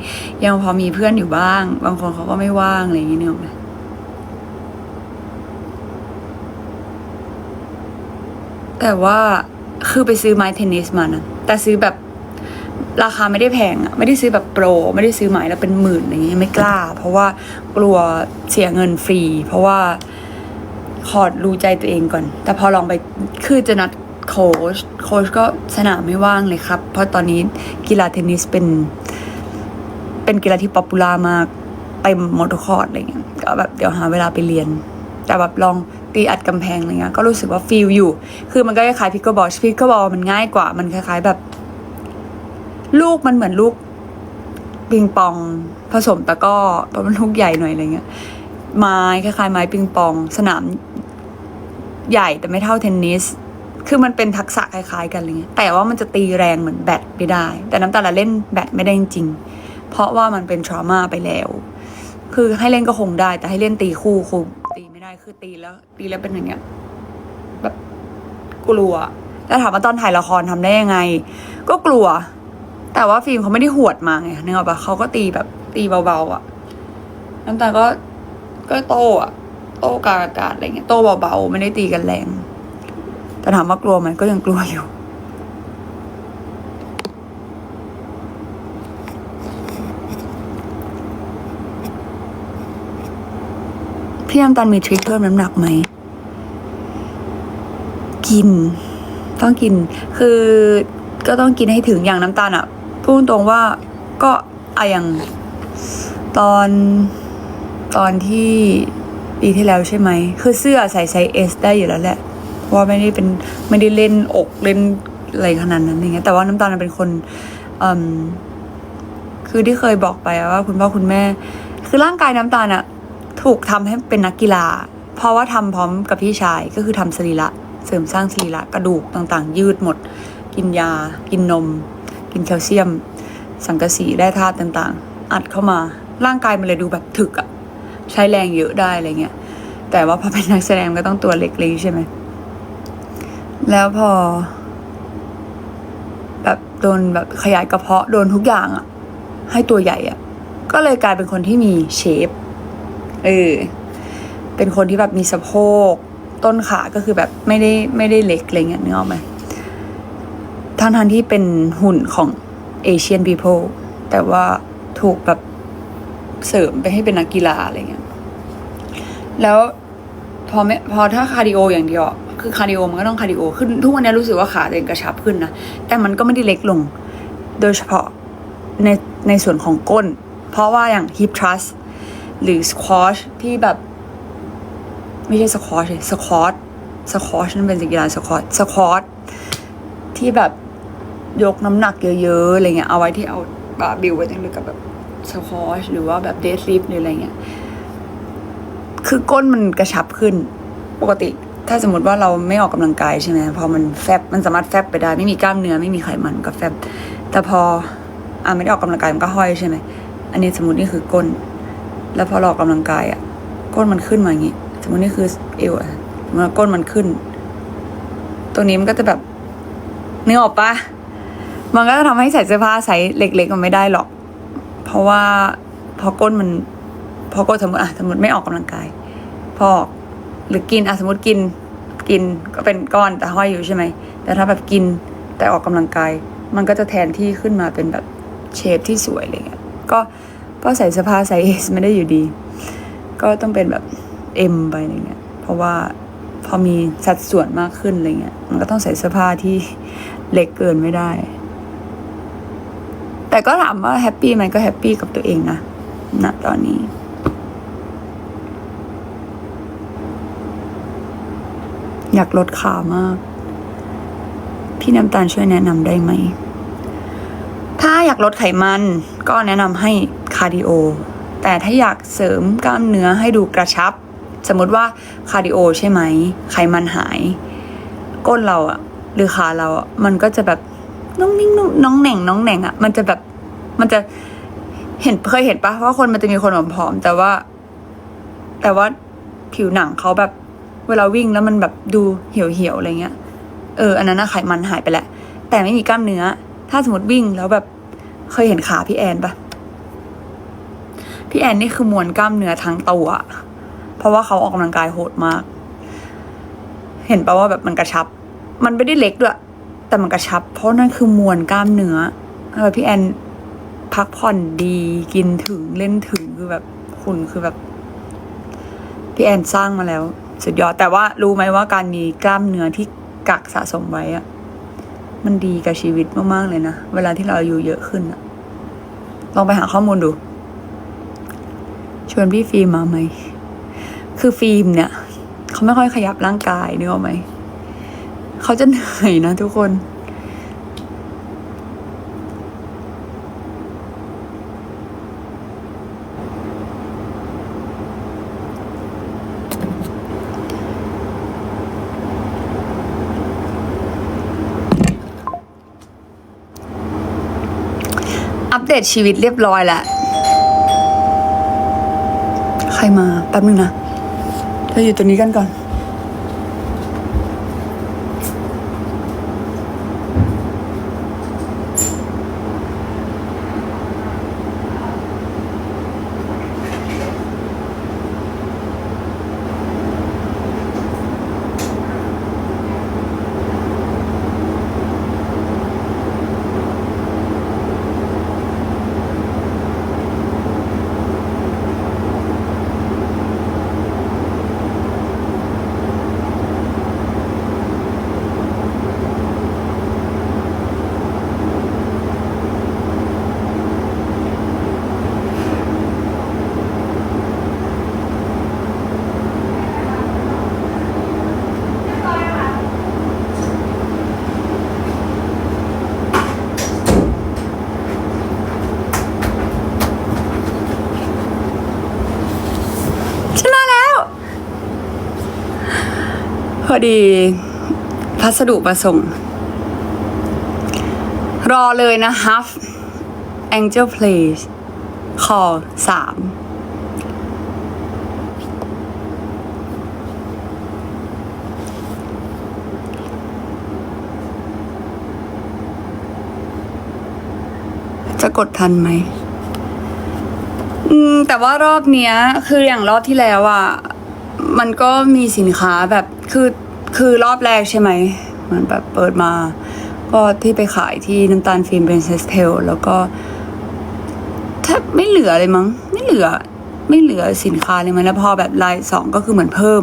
Speaker 1: ยังพอมีเพื่อนอยู่บ้างบางคนเขาก็ไม่ว่างอะไรอย่างเงี้ยเนี่ยแต่ว่าคือไปซื้อไม้เทนนิสมานะแต่ซื้อแบบราคาไม่ได้แพงอะไม่ได้ซื้อแบบโปรไม่ได้ซื้อไม้แล้วเป็นหมื่นอะไรเงี้ยไม่กล้าเพราะว่ากลัวเสียเงินฟรีเพราะว่าขอรู้ใจตัวเองก่อนแต่พอลองไปคือจะนัดโค้ชก็สนามไม่ว่างเลยครับเพราะตอนนี้กีฬาเทนนิสเป็นกีฬาที่ป๊อปปูล่ามากเต็มมอเตอร์คอร์ตอะไรเงี้ยก็แบบเดี๋ยวหาเวลาไปเรียนแต่แบบลองตีอัดกำแพงอะไรเงี้ยก็รู้สึกว่าฟีลอยู่คือมันก็คล้ายๆพิกเกิลบอลมันง่ายกว่ามันคล้ายๆแบบลูกมันเหมือนลูกปิงปองผสมตะก้อเพราะมันลูกใหญ่หน่อยอะไรเงี้ยไม้คล้ายๆไม้ปิงปองสนามใหญ่แต่ไม่เท่าเทนนิสคือมันเป็นทักษะคล้ายๆกันอะไรเงี้ยแต่ว่ามันจะตีแรงเหมือนแบดไม่ได้แต่น้ำตาลเล่นแบดไม่ได้จริงๆเพราะว่ามันเป็นทรมาไปแล้วคือให้เล่นก็คงได้แต่ให้เล่นตีคู่คงตีไม่ได้คือตีแล้วเป็นอย่างเงี้ยแบบกลัวแล้วถามว่าตอนถ่ายละครทำได้ยังไงก็กลัวแต่ว่าฟิล์มเขาไม่ได้หวดมาไงนึกออกปะเขาก็ตีแบบตีเบาๆอ่ะน้ำตาลก็โต้อะโต้กลางอากาศอะไรเงี้ยโต้เบาๆไม่ได้ตีกันแรงแต่ถามว่ากลัวไหมก็ยังกลัวอยู่พี่น้ำตาลมีทริคเพิ่มน้ำหนักไหมกินต้องกินคือก็ต้องกินให้ถึงอย่างน้ำตาลอ่ะพูดตรงว่าก็อย่างตอนที่ปีที่แล้วใช่ไหมคือเสื้อใส่ไซส์ S ได้อยู่แล้วแหละเพราะว่าไม่ได้เล่นอกเล่นอะไรขนาดนั้นอย่างเงี้ยแต่ว่าน้ำตาลเป็นคนคือที่เคยบอกไปว่าคุณพ่อคุณแม่คือร่างกายน้ำตาลอะถูกทำให้เป็นนักกีฬาเพราะว่าทำพร้อมกับพี่ชายก็คือทำสรีระเสริมสร้างสรีระกระดูกต่างๆยืดหมดกินยากินนมกินแคลเซียมสังกะสีแร่ธาตุต่างๆอัดเข้ามาร่างกายมันเลยดูแบบถึกอะใช้แรงเยอะได้อะไรเงี้ยแต่ว่าพอเป็นนักแสดงก็ต้องตัวเล็กๆใช่ไหมแล้วพอแบบโดนแบบขยายกระเพาะโดนทุกอย่างอะให้ตัวใหญ่อะก็เลยกลายเป็นคนที่มีเชฟเป็นคนที่แบบมีสะโพกต้นขาก็คือแบบไม่ได้เล็กอะไรเงี้ยนึกออกไหมทั้งที่เป็นหุ่นของ Asian people แต่ว่าถูกแบบเสริมไปให้เป็นนักกีฬาอะไรเงี้ยแล้วพอถ้าคาร์ดิโออย่างเดียวคือคาร์ดิโอมันก็ต้องคาร์ดิโอขึ้นทุกวันนี้รู้สึกว่าขาตัวเองกระชับขึ้นนะแต่มันก็ไม่ได้เล็กลงโดยเฉพาะในส่วนของก้นเพราะว่าอย่าง hip thrust หรือ squash ที่แบบไม่ใช่ squash เลย squash นั่นเป็นกีฬา squat ที่แบบยกน้ำหนักเยอะๆอะไรเงี้ยเอาไว้ที่เอาบาร์บิลไว้ตรงนี้กับแบบ squash หรือว่าแบบ deadlift หรืออะไรเงี้ยคือก้นมันกระชับขึ้นปกติถ้าสมมติว่าเราไม่ออกกำลังกายใช่ไหมพอมันแฟบมันสามารถแฟบไปได้ไม่มีกล้ามเนื้อไม่มีไขมันก็แฟบแต่พอไม่ได้ออกกำลังกายมันก็ห้อยใช่ไหมอันนี้สมมตินี่คือก้นแล้วพอเราออกกำลังกายก้นมันขึ้นมาอย่างนี้สมมตินี่คือเอวสมมติก้นมันขึ้นตรงนี้มันก็จะแบบนึกออกปะมันก็จะทำให้ใส่เสื้อผ้าไซส์เล็กๆมันไม่ได้หรอกเพราะว่าพอก้นสมมติไม่ออกกำลังกายพอหรือกินสมมติกินก็เป็นก้อนแต่ห้อยอยู่ใช่ไหมแต่ถ้าแบบกินแต่ออกกำลังกายมันก็จะแทนที่ขึ้นมาเป็นแบบเชฟที่สวยอะไรเงี้ยก็ใส่เสื้อผ้าไซส์ S ไม่ได้อยู่ดีก็ต้องเป็นแบบ M ไปอะไรเงี้ยเพราะว่าพอมีสัดส่วนมากขึ้นอะไรเงี้ยมันก็ต้องใส่เสื้อผ้าที่เล็กเกินไม่ได้ แต่ก็ถามว่าแฮปปี้ไหมก็แฮปปี้กับตัวเองนะณตอนนี้อยากลดขามากพี่น้ำตาลช่วยแนะนำได้ไหมถ้าอยากลดไขมันก็แนะนำให้คาร์ดิโอแต่ถ้าอยากเสริมกล้ามเนื้อให้ดูกระชับสมมติว่าคาร์ดิโอใช่ไหมไขมันหายก้นเราอะหรือขาเราอะมันก็จะแบบน้องนิ่งน้องแหน่งอะมันจะแบบมันจะเคยเห็นปะว่าคนมันจะมีคนผอมๆแต่ว่าผิวหนังเขาแบบเวลาวิ่งแล้วมันแบบดูเหี่ยวๆอะไรเงี้ยอันนั้นไขมันหายไปแล้วแต่ไม่มีกล้ามเนื้อถ้าสมมติวิ่งแล้วแบบเคยเห็นขาพี่แอนปะพี่แอนนี่คือมวลกล้ามเนื้อทั้งตัวเพราะว่าเขาออกกำลังกายโหดมากเห็นปะว่าแบบมันกระชับมันไม่ได้เล็กด้วยแต่มันกระชับเพราะนั่นคือมวลกล้ามเนื้อพี่แอนพักผ่อนดีกินถึงเล่นถึงคือแบบหุ่นคือแบบพี่แอนสร้างมาแล้วสุดยอดแต่ว่ารู้ไหมว่าการมีกล้ามเนื้อที่กักสะสมไว้อะมันดีกับชีวิตมากๆเลยนะเวลาที่เราอายุเยอะขึ้นอะลองไปหาข้อมูลดูชวนพี่ฟิล์มมาไหมคือฟิล์มเนี่ยเขาไม่ค่อยขยับร่างกายนึกออกไหมเขาจะเหนื่อยนะทุกคนอัปเดตชีวิตเรียบร้อยแล้วใครมาแป๊บนึงนะเราอยู่ตัวนี้กันก่อนพอดีพัสดุมาส่งรอเลยนะ Huff Angel Place Call 3จะกดทันไหมแต่ว่ารอบเนี้ยคืออย่างรอบที่แล้วอ่ะมันก็มีสินค้าแบบคือรอบแรกใช่ไหมมันแบบเปิดมาก็ที่ไปขายที่น้ำตาลฟิล์มเป็นเซสเทลแล้วก็แทบไม่เหลือเลยมั้งไม่เหลือสินค้าเลยมั้งแล้วพอแบบรายสองก็คือเหมือนเพิ่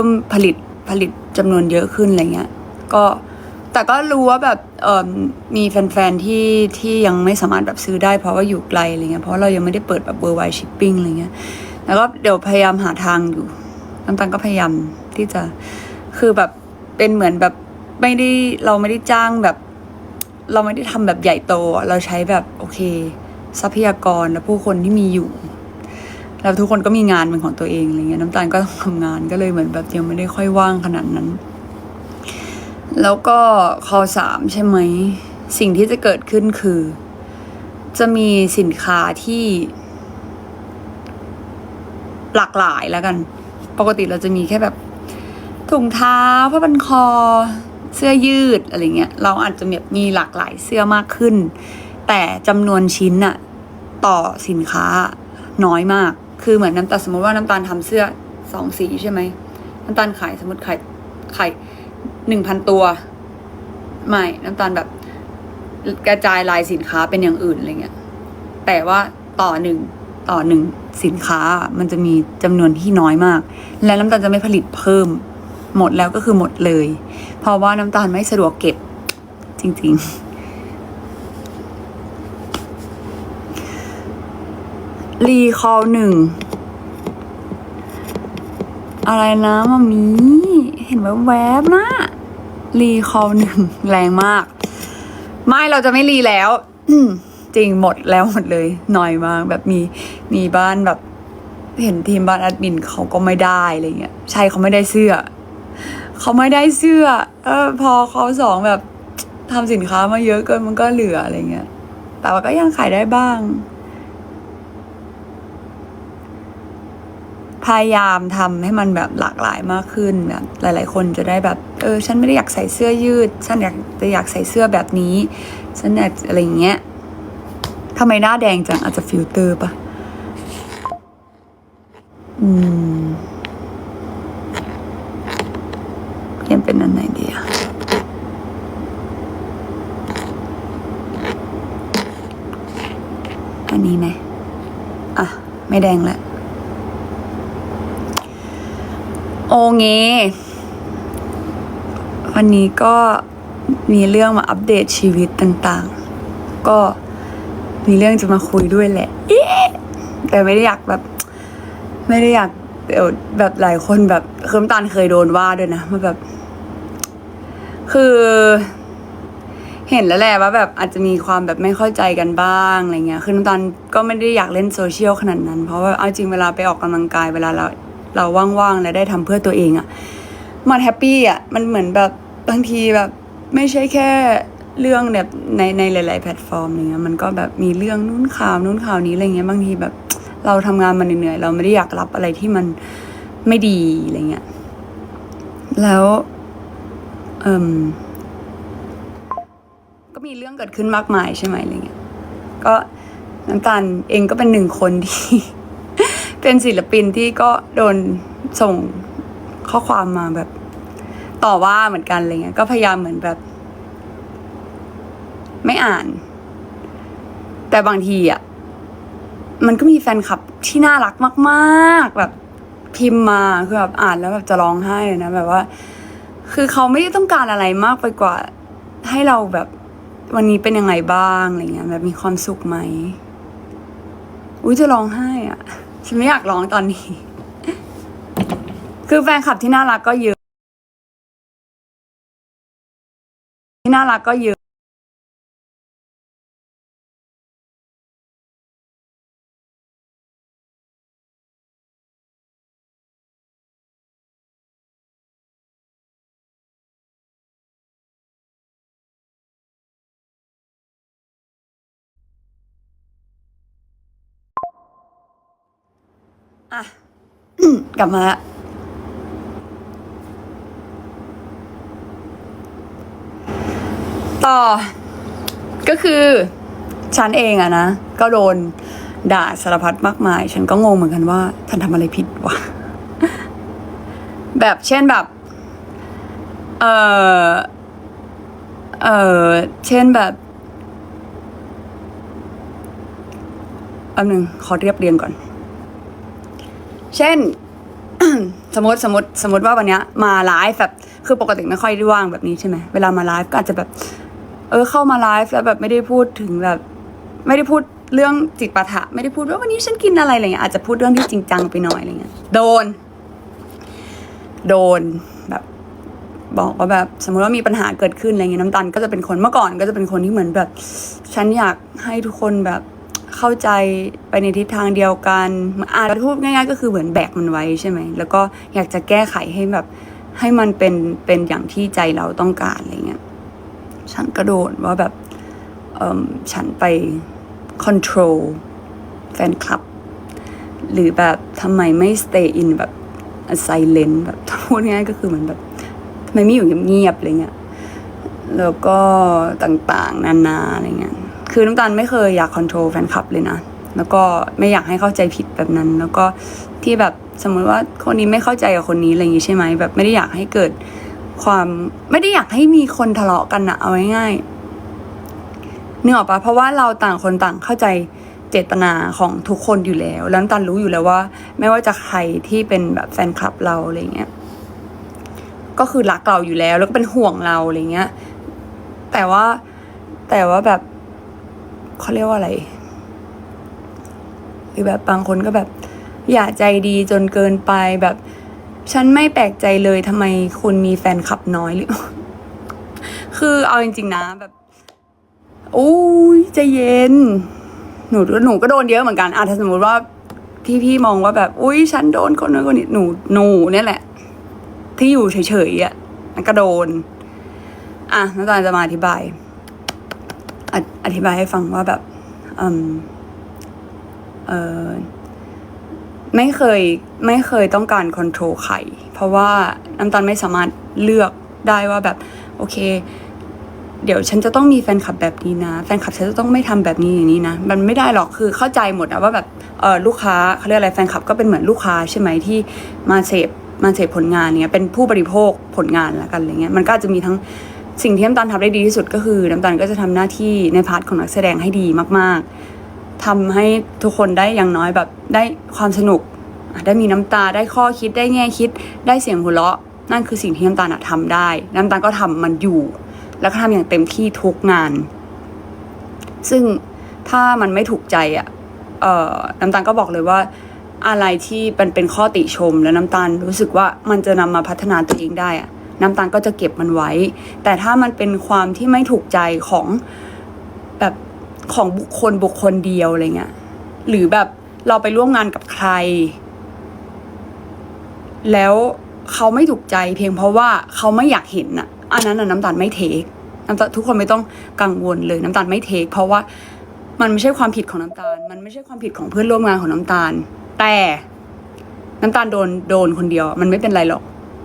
Speaker 1: มผลิตจำนวนเยอะขึ้นอะไรเงี้ยก็แต่ก็รู้ว่าแบบมีแฟนๆที่ยังไม่สามารถแบบซื้อได้เพราะว่าอยู่ไกลอะไรเงี้ยเพราะเรายังไม่ได้เปิดแบบ worldwide shipping อะไรเงี้ยแล้วก็เดี๋ยวพยายามหาทางอยู่น้ำตาลก็พยายามที่จะคือแบบเป็นเหมือนแบบเราไม่ได้จ้างแบบเราไม่ได้ทำแบบใหญ่โตเราใช้แบบโอเคทรัพยากรและผู้คนที่มีอยู่แล้วทุกคนก็มีงานเป็นของตัวเองอะไรเงี้ยน้ำตาลก็ต้องทำงานก็เลยเหมือนแบบยังไม่ได้ค่อยว่างขนาดนั้นแล้วก็ข้อ3ใช่ไหมสิ่งที่จะเกิดขึ้นคือจะมีสินค้าที่หลากหลายแล้วกันปกติเราจะมีแค่แบบถุงเท้าผ้าพันคอเสื้อยืดอะไรเงี้ยเราอาจจะแบบมีหลากหลายเสื้อมากขึ้นแต่จำนวนชิ้นอะต่อสินค้าน้อยมากคือเหมือนน้ำตาลสมมติว่าน้ำตาลทำเสื้อ2 สีใช่ไหมน้ำตาลขายสมมติขาย 1,000 ตัวไม่น้ำตาลแบบกระจายลายสินค้าเป็นอย่างอื่นอะไรเงี้ยแต่ว่าต่อ ต่อหนึ่งสินค้ามันจะมีจำนวนที่น้อยมาก และน้ำตาลจะไม่ผลิตเพิ่ม หมดแล้วก็คือหมดเลย เพราะว่าน้ำตาลไม่สะดวกเก็บจริงๆรีคอลหนึ่งอะไรนะมามีเห็นแวบๆนะรีคอลหนึ่งแรงมาก ไม่เราจะไม่รีแล้ว จริงหมดแล้วหมดเลยหน่อยมากแบบมีบ้านแบบ เห็นทีมบ้านแอดมินเขาก็ไม่ได้อะไรเงี้ยใช่เขาไม่ได้เสื้อพอเขาสองแบบทำสินค้ามาเยอะเกินมันก็เหลืออะไรเงี้ยแต่ว่าก็ยังขายได้บ้างพยายามทำให้มันแบบหลากหลายมากขึ้นแบบหลายๆคนจะได้แบบฉันไม่ได้อยากใส่เสื้อยืดฉันอยากใส่เสื้อแบบนี้ฉันอยากอะไรเงี้ยทำไมหน้าแดงจังอาจจะฟิลเตอร์ปะยังเป็นอันไหนดีอะอันนี้ไหมอ่ะไม่แดงแล้วโอเควันนี้ก็มีเรื่องมาอัปเดตชีวิตต่างๆก็มีเรื่องจะมาคุยด้วยแหละแต่ไม่ได้อยากแบบแบบหลายคนแบบคือน้ำตาลเคยโดนว่าด้วยนะมาแบบคือเห็นแล้วแหละว่าแบบอาจจะมีความแบบไม่เข้าใจกันบ้างอะไรเงี้ยคือน้ำตาลก็ไม่ได้อยากเล่นโซเชียลขนาดนั้นเพราะว่าเอาจริงเวลาไปออกกำลังกายเวลาเราว่างๆและได้ทำเพื่อตัวเองอะมันแฮปปี้อะมันเหมือนแบบบางทีแบบไม่ใช่แค่เรื่องแบบในหลายๆแพลตฟอร์มเนี้ยมันก็แบบมีเรื่องนู้นข่าวนี้อะไรเงี้ยบางทีแบบเราทำงานมาเหนื่อยๆเราไม่ได้อยากรับอะไรที่มันไม่ดีอะไรเงี้ยแล้วก็มีเรื่องเกิดขึ้นมากมายใช่ไหมอะไรเงี้ยก็น้ำตาลเองก็เป็นหนึ่งคนที่ เป็นศิลปินที่ก็โดนส่งข้อความมาแบบต่อว่าเหมือนกันอะไรเงี้ยก็พยายามเหมือนแบบไม่อ่าน แต่บางทีอ่ะมันก็มีแฟนคลับที่น่ารักมากๆแบบพิมพ์มาคือแบบอ่านแล้วแบบจะร้องไห้เลยนะแบบว่าคือเขาไม่ได้ต้องการอะไรมากไปกว่าให้เราแบบวันนี้เป็นยังไงบ้างอะไรเงี้ยแบบมีความสุขไหมอุ้ยจะร้องไห้อ่ะฉันไม่อยากร้องตอนนี้ คือแฟนคลับที่น่ารักก็เยอะอ่ะ กลับมาละต่อก็คือฉันเองอะนะก็โดนด่าสารพัดมากมายฉันก็งงเหมือนกันว่าฉันทำอะไรผิดวะ แบบเช่นแบบเช่นแบบอันหนึ่งขอเรียบเรียงก่อนเช่น สมมติว่าวันเนี้ยมาไลฟ์แบบคือปกติไม่ค่อยได้ว่างแบบนี้ใช่ไหมเวลามาไลฟ์ก็อาจจะแบบเข้ามาไลฟ์แล้วแบบไม่ได้พูดถึงแบบไม่ได้พูดเรื่องจิตปาถะไม่ได้พูดว่าวันนี้ฉันกินอะไรอะไรเงี้ยอาจจะพูดเรื่องที่จริงจังไปหน่อยอะไรเงี้ยโดนแบบบอกว่าแบบสมมติว่ามีปัญหาเกิดขึ้นอะไรเงี้ยน้ำตาลก็จะเป็นคนเมื่อก่อนก็จะเป็นคนที่เหมือนแบบฉันอยากให้ทุกคนแบบเข้าใจไปในทิศทางเดียวกันพูดง่ายๆก็คือเหมือนแบกมันไว้ใช่ไหมแล้วก็อยากจะแก้ไขให้แบบให้มันเป็นอย่างที่ใจเราต้องการอะไรเงี้ยฉันก็โดนว่าแบบฉันไป control แฟนคลับหรือแบบทำไมไม่ stay in แบบ silent แบบพูดง่ายๆก็คือเหมือนแบบทำไมไม่อยู่เงียบๆอะไรเงี้ยแล้วก็ต่างๆนานาอะไรเงี้ยคือน้ำตาลไม่เคยอยากคอนโทรลแฟนคลับเลยนะแล้วก็ไม่อยากให้เข้าใจผิดแบบนั้นแล้วก็ที่แบบสมมติว่าคนนี้ไม่เข้าใจกับคนนี้อะไรอย่างงี้ใช่ไหมแบบไม่ได้อยากให้เกิดความไม่ได้อยากให้มีคนทะเลาะกันนะเอาง่ายๆนึกออกปะเพราะว่าเราต่างคนต่างเข้าใจ เจตนาของทุกคนอยู่แล้วแล้วน้ำตาลรู้อยู่แล้วว่าไม่ว่าจะใครที่เป็นแบบแฟนคลับเราอะไรเงี้ยก็คือรักเราอยู่แล้วแล้วก็เป็นห่วงเราอะไรเงี้ยแต่ว่าแบบเขาเรียกว่าอะไรหรือแบบบางคนก็แบบอย่าใจดีจนเกินไปแบบฉันไม่แปลกใจเลยทำไมคุณมีแฟนคลับน้อยหรือ คือเอาจริงๆนะแบบโอ้ยใจเย็นหนูก็โดนเยอะเหมือนกันถ้าสมมติว่าพี่มองว่าแบบอุ้ยฉันโดนคนนั้นคนนี้หนูเนี่ยแหละที่อยู่เฉยๆมันก็โดนน้ำตาลจะมาอธิบายให้ฟังว่าแบบไม่เคยต้องการคอนโทรลใครเพราะว่าน้ำตาลไม่สามารถเลือกได้ว่าแบบโอเคเดี๋ยวฉันจะต้องมีแฟนคลับแบบนี้นะแฟนคลับฉันจะต้องไม่ทำแบบนี้อย่างนี้นะมันไม่ได้หรอกคือเข้าใจหมดนะว่าแบบลูกค้าเขาเรียกอะไรแฟนคลับก็เป็นเหมือนลูกค้าใช่ไหมที่มาเสพผลงานเนี่ยเป็นผู้บริโภคผลงานแล้วกันอะไรเงี้ยมันก็จะมีทั้งสิ่งที่น้ำตาลทำได้ดีที่สุดก็คือน้ำตาลก็จะทำหน้าที่ในพาร์ทของนักแสดงให้ดีมากๆทำให้ทุกคนได้อย่างน้อยแบบได้ความสนุกได้มีน้ำตาได้ข้อคิดได้แง่คิดได้เสียงหัวเราะนั่นคือสิ่งที่น้ำตาลทำได้น้ำตาลก็ทำมันอยู่แล้วก็ทำอย่างเต็มที่ทุกงานซึ่งถ้ามันไม่ถูกใจน้ำตาลก็บอกเลยว่าอะไรที่เป็นข้อติชมแล้วน้ำตาลรู้สึกว่ามันจะนำมาพัฒนาตัวเองได้น้ำตาลก็จะเก็บมันไว้แต่ถ้ามันเป็นความที่ไม่ถูกใจของแบบของบุคคลเดียวอะไรเงี้ยหรือแบบเราไปร่วมงานกับใครแล้วเขาไม่ถูกใจเพียงเพราะว่าเขาไม่อยากเห็นอันนั้นน้ำตาลไม่เทคทุกคนไม่ต้องกังวลเลยน้ำตาลไม่เทคเพราะว่ามันไม่ใช่ความผิดของน้ำตาลมันไม่ใช่ความผิดของเพื่อนร่วมงานของน้ำตาลแต่น้ำตาลโดนคนเดียวมันไม่เป็นไรหรอก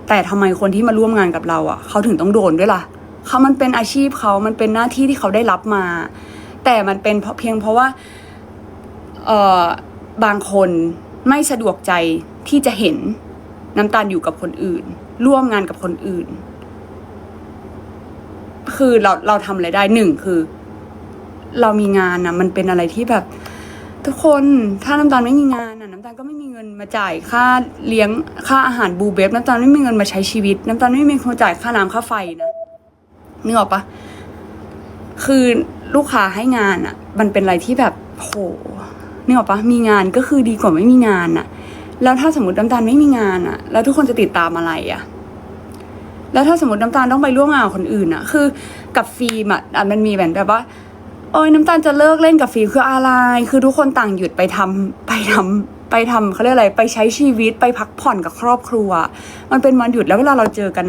Speaker 1: แต่ทำไมคนที่มาร่วมงานกับเราเขาถึงต้องโดนด้วยล่ะมันเป็นอาชีพเขามันเป็นหน้าที่ที่เขาได้รับมาแต่มันเป็นเพียงเพราะว่าบางคนไม่สะดวกใจที่จะเห็นน้ำตาลอยู่กับคนอื่นร่วมงานกับคนอื่นคือเราทำอะไรได้หนึ่งคือเรามีงานมันเป็นอะไรที่แบบทุกคนถ้าน้ำตาลไม่มีงานน้ำตาลก็ไม่มีเงินมาจ่ายค่าเลี้ยงค่าอาหารบูเบฟน้ำตาลไม่มีเงินมาใช้ชีวิตน้ำตาลไม่มีคนจ่ายค่าน้ำค่าไฟนะนึกออกปะคือลูกค้าให้งานมันเป็นอะไรที่แบบโหนึกออกปะมีงานก็คือดีกว่าไม่มีงานแล้วถ้าสมมติน้ำตาลไม่มีงานแล้วทุกคนจะติดตามอะไรแล้วถ้าสมมติน้ำตาลต้องไปร่วมงานกับคนอื่นคือกับฟิล์มมันมีแบบว่าโอ้ยน้ำตาลจะเลิกเล่นกับฟิล์มคืออะไรคือทุกคนต่างหยุดไปทำเขาเรียกอะไรไปใช้ชีวิตไปพักผ่อนกับครอบครัวมันเป็นวันหยุดแล้วเวลาเราเจอกัน